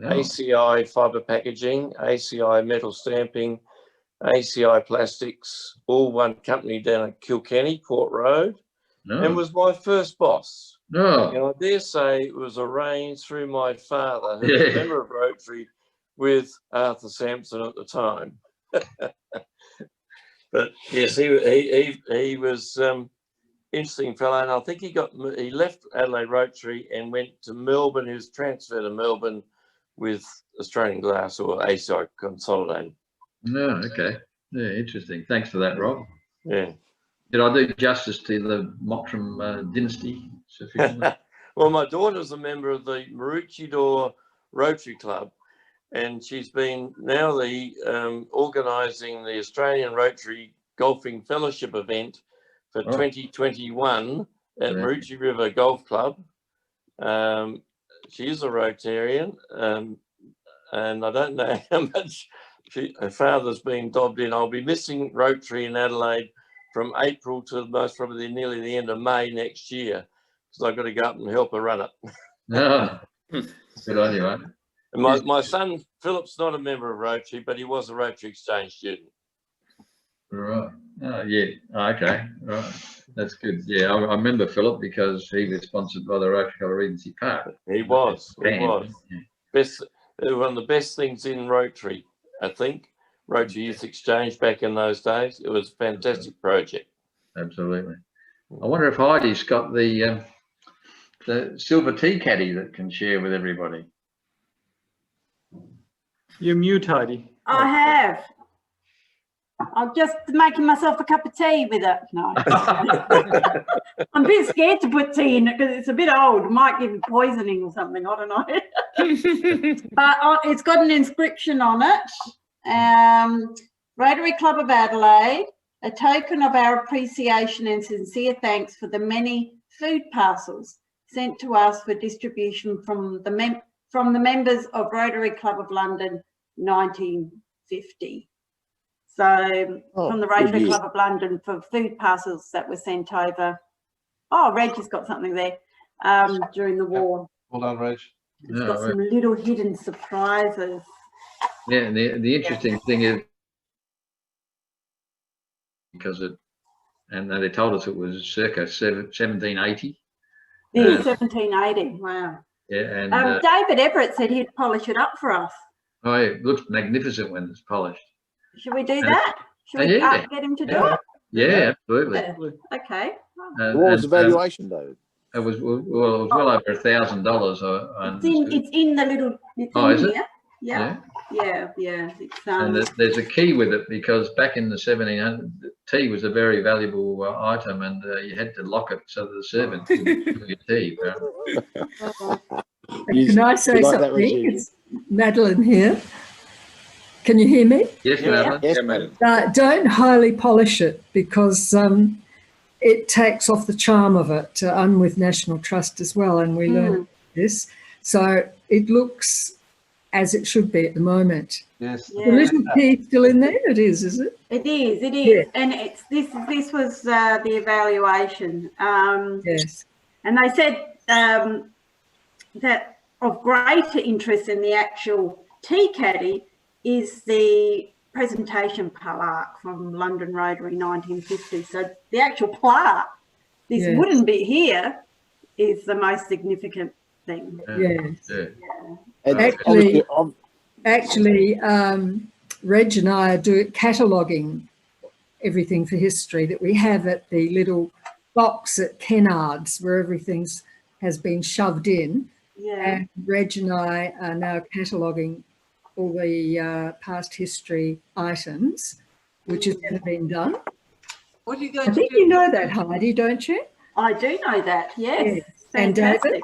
ACI Fibre Packaging, ACI Metal Stamping, ACI Plastics, all one company down at Kilkenny, Port Road, and was my first boss. And I dare say it was arranged through my father, who was a member of Rotary, with Arthur Sampson at the time. But yes, he was interesting fellow, and I think he left Adelaide Rotary and went to Melbourne. He was transferred to Melbourne with Australian Glass, or ACI Consolidated. No, okay. Yeah, interesting. Thanks for that, Rob. Yeah. Did I do justice to the Mottram dynasty sufficiently? Well, my daughter's a member of the Maroochydore Rotary Club, and she's been now organising the Australian Rotary Golfing Fellowship event for 2021 at Maroochydore River Golf Club. She is a Rotarian, and I don't know how much her father's been dobbed in. I'll be missing Rotary in Adelaide from April to most probably nearly the end of May next year, because I've got to go up and help her run it. Good on you, mate. And my son Philip's not a member of Rotary, but he was a Rotary Exchange student. Right. Oh, yeah. Okay. Right. That's good. Yeah, I remember Philip because he was sponsored by the Rotary Club of Regency Park. He was. Yeah. One of the best things in Rotary, I think. Rotary Youth Exchange back in those days. It was a fantastic project. Absolutely. I wonder if Heidi's got the silver tea caddy that can share with everybody. You're mute, Heidi. I have. I'm just making myself a cup of tea with it. No. I'm a bit scared to put tea in it because it's a bit old. It might give you poisoning or something. I don't know. But it's got an inscription on it. Rotary Club of Adelaide, a token of our appreciation and sincere thanks for the many food parcels sent to us for distribution from the members of Rotary Club of London 1950. So from the Rotary Club of London for food parcels that were sent over. Oh, Reg has got something there during the war. Well done, Reg. It's got some little hidden surprises. Yeah, and the interesting thing is because and they told us it was circa 1780. Yeah, 1780. Wow. Yeah, and David Everett said he'd polish it up for us. oh, it looks magnificent when it's polished. Should we do that? Should we get him to do it? Yeah, absolutely. Yeah. Okay. What was the valuation, David? It was well over $1,000. It's in the little. It's Oh, in is it? here. Yeah. It's, and there's a key with it, because back in the 1700s, tea was a very valuable item, and you had to lock it so that the servant could give you tea. Can I say something? It's Madeline here. Can you hear me? Yes, Madeline. Yeah, madam. Don't highly polish it, because it takes off the charm of it. I'm with National Trust as well, and we learned this. So it looks as it should be at the moment. Yes. The little key still in there? It is it? It is. Yeah. And it's this was the evaluation. Yes. And they said that of greater interest in the actual tea caddy is the presentation plaque from London Rotary 1950. So the actual plaque, this wouldn't be here, is the most significant thing. Yes. And actually, Reg and I are cataloguing everything for history that we have at the little box at Kennard's, where everything has been shoved in. Yeah. And Reg and I are now cataloguing all the past history items, which has never been done. What are you going I think you know that, Heidi, don't you? I do know that, yes. And David?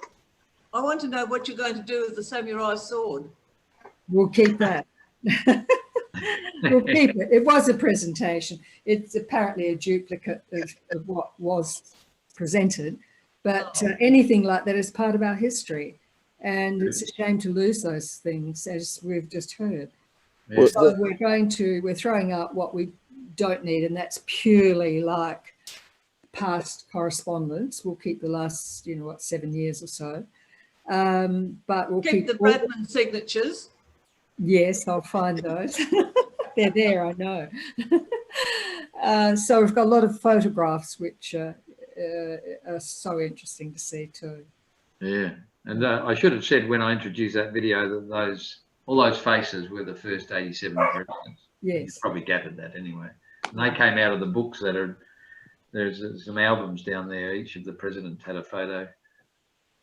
I want to know what you're going to do with the samurai sword. We'll keep that. We'll keep it. It was a presentation. It's apparently a duplicate of what was presented, but anything like that is part of our history. And it's a shame to lose those things, as we've just heard. Yeah. So we're throwing out what we don't need, and that's purely like past correspondence. We'll keep the last, 7 years or so. But we'll keep the Bradman signatures. Yes, I'll find those. They're there, I know. So we've got a lot of photographs, which are so interesting to see too. Yeah, and I should have said when I introduced that video that all those faces were the first 87 presidents. Yes. You probably gathered that anyway. And they came out of the books there's some albums down there. Each of the presidents had a photo.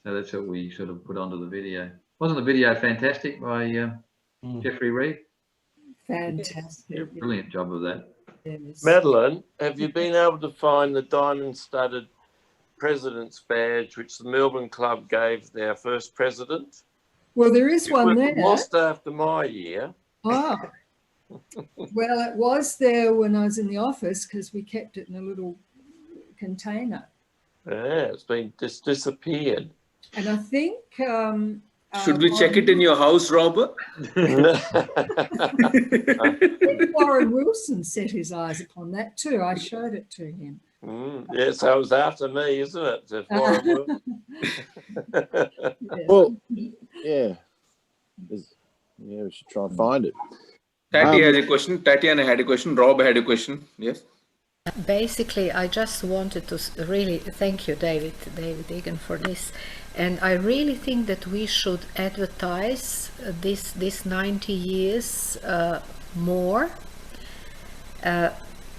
So that's what we sort of put onto the video. Wasn't the video fantastic by Jeffrey Reed? Fantastic. Brilliant job of that. Yes. Madeline, have you been able to find the diamond-studded president's badge which the Melbourne Club gave their first president? Well, there is one there. Lost after my year. Oh. Well, it was there when I was in the office because we kept it in a little container. Yeah, it's been disappeared. And I think... should we check it in your house, Robert? Warren Wilson set his eyes upon that too. I showed it to him. Yeah, so it was after me, isn't it? Well, yeah. We should try and find it. Tati has a question. Tatiana had a question. Rob had a question. Yes. Basically, I just wanted to really thank you, David Egan, for this. And I really think that we should advertise this 90 years more, and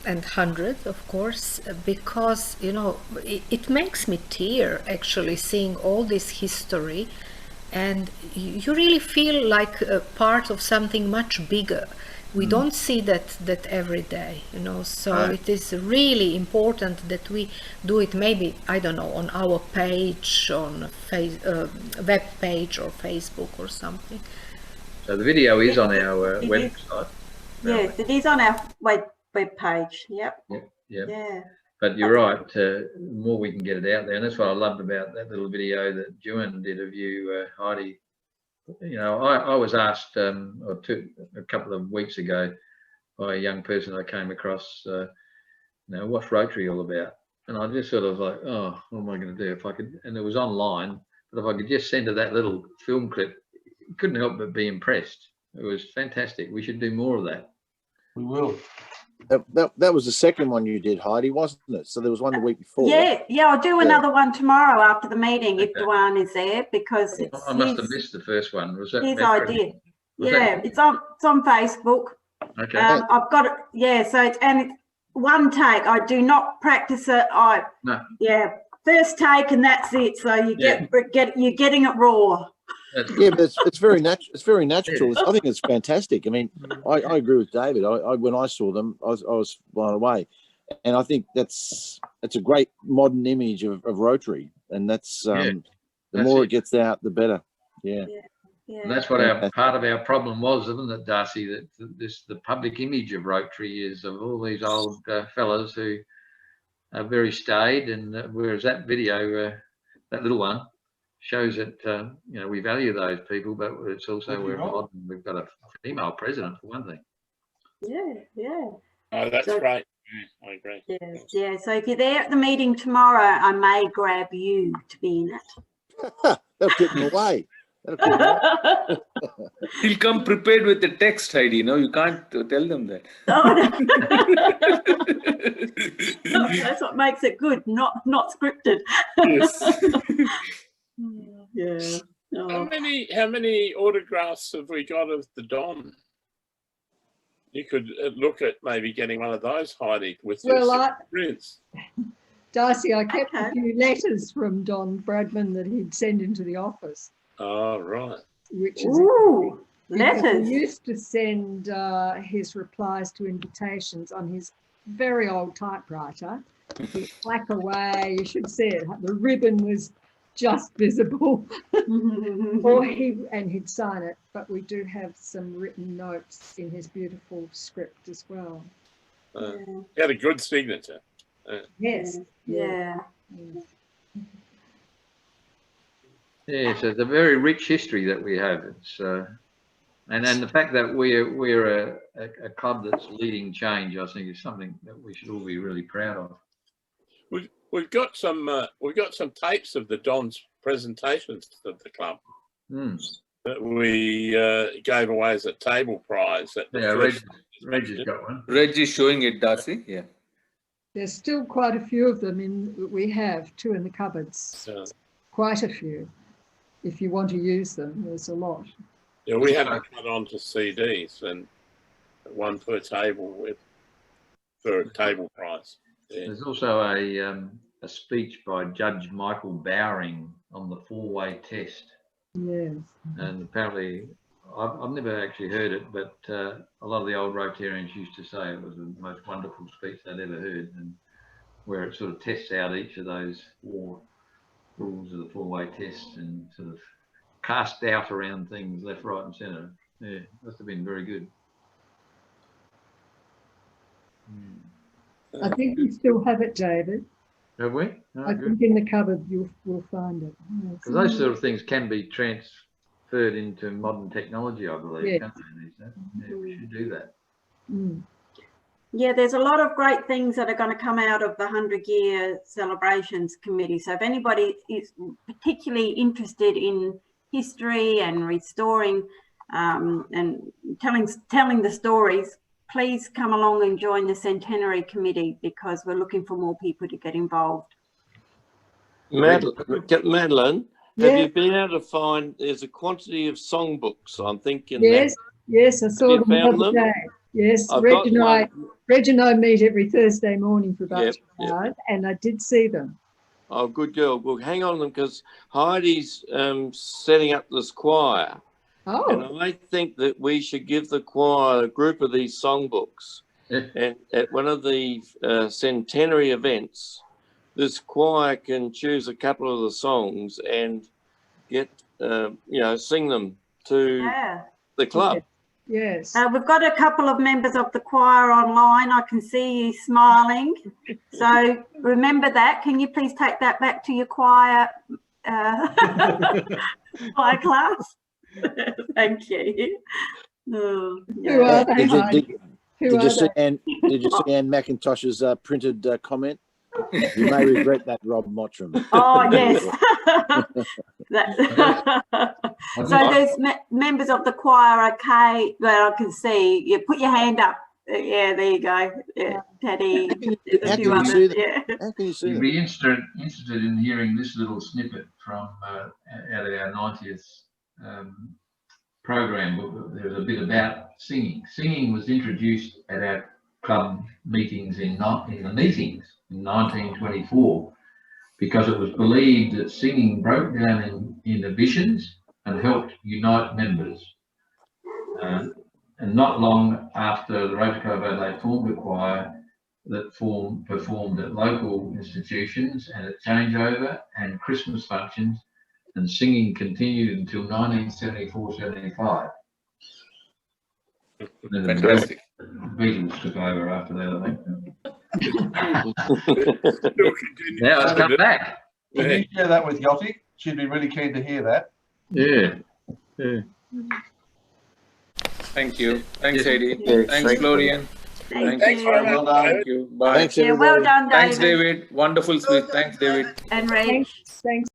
100, of course, because, it makes me tear actually seeing all this history, and you really feel like a part of something much bigger. We don't see that every day, so it is really important that we do it, maybe, I don't know, on our page, on web page or Facebook or something. So the video is on our website. Yes, it is on our web page. Yep. Yeah. But you're right, the more we can get it out there, and that's what I loved about that little video that Juan did of you, Heidi. I was asked a couple of weeks ago by a young person I came across, what's Rotary all about? And I just sort of like, oh, what am I going to do if I could? And it was online, but if I could just send her that little film clip, couldn't help but be impressed. It was fantastic. We should do more of that. We will. That was the second one you did, Heidi, wasn't it? So there was one the week before. Yeah, I'll do another one tomorrow after the meeting if Duane is there, because it's I must have missed the first one. Was that his Metro? idea. Yeah, it's on Facebook. Okay. I've got it. Yeah, so it's one take. I do not practice it. First take and that's it. So you you're getting it raw. Yeah, but it's very natural. It's very natural. I think it's fantastic. I mean, I agree with David. When I saw them, I was blown away, and I think that's a great modern image of Rotary, and that's the more it gets out, the better. Yeah. And that's what part of our problem was, isn't it, Darcy? That the public image of Rotary is of all these old fellas who are very staid, and whereas that video, that little one, shows that we value those people, but it's also we're modern. We've got a female president for one thing. Yeah. Oh, that's great. I agree. Yeah. So if you're there at the meeting tomorrow, I may grab you to be in it. That'll keep them away. He'll come prepared with the text, Heidi. No, you can't tell them that. That's what makes it good, not scripted. Yes. Yeah. Oh. How many autographs have we got of the Don? You could look at maybe getting one of those, Heidi, with your experience. Darcy, I kept a few letters from Don Bradman that he'd send into the office. Oh, right. Which is letters. He used to send his replies to invitations on his very old typewriter. He'd clack away. You should see it. The ribbon was just visible. And he'd sign it. But we do have some written notes in his beautiful script as well. He had a good signature. Yes. Yeah. Yeah, so it's a very rich history that we have. It's and the fact that we're a club that's leading change, I think, is something that we should all be really proud of. We've got some tapes of the Don's presentations of the club that we gave away as a table prize. Reg has got one. Reg is showing it, Darcy. Yeah. There's still quite a few of them we have 2 in the cupboards. Quite a few. If you want to use them, there's a lot. Yeah, we haven't cut on to CDs, and one per table for a table price. Yeah. There's also a speech by Judge Michael Bowring on the 4-way test. Yes. And apparently, I've never actually heard it, but a lot of the old Rotarians used to say it was the most wonderful speech they'd ever heard, and where it sort of tests out each of those 4 rules of the 4-way test and sort of cast doubt around things left, right and centre. Yeah, must have been very good. I think we still have it, David. Have we? Oh, I think in the cupboard we'll find it. Because those sort of things can be transferred into modern technology, I believe, can't they? Yeah, we should do that. Yeah, there's a lot of great things that are going to come out of the 100-year celebrations committee. So if anybody is particularly interested in history and restoring and telling the stories, please come along and join the centenary committee, because we're looking for more people to get involved. Madeline, have you been able to find? There's a quantity of songbooks. I'm thinking. Yes, I saw them the other day. Yes, Reg and I meet every Thursday morning for about 2 hours, and I did see them. Oh, good girl. Well, hang on to them, because Heidi's setting up this choir. Oh. And I think that we should give the choir a group of these songbooks. And at one of the centenary events, this choir can choose a couple of the songs and get, sing them to the club. Yes. We've got a couple of members of the choir online. I can see you smiling. So remember that. Can you please take that back to your choir class? Thank you. Oh, Who are they? Did you see Anne McIntosh's printed comment? You may regret that, Rob Mottram. Oh, yes. So there's members of the choir, okay, well, I can see. You put your hand up Yeah, there you go. Yeah, Teddy. There's a How few can you others. see that? Yeah. How can you see You'd that? be interested in hearing this little snippet from out of our 90th program. There was a bit about singing. Singing was introduced at our club meetings in the meetings in 1924 because it was believed that singing broke down inhibitions and helped unite members. And not long after the Rotary Club of Adelaide formed a choir that performed at local institutions and at changeover and Christmas functions, and singing continued until 1974-75. Fantastic. The Beatles took over after that, I think. Now it's come back. Can you share that with Yachty? She'd be really keen to hear that. Yeah. Yeah. Thank you. Thanks, Eddie. Yeah, Thanks, thank Florian. Thank Thank you. Well done. Thank you. Bye. Thanks, Yeah, everybody. well done, David. Thanks, David. Wonderful speech. Thanks, David. And Rach. Thanks.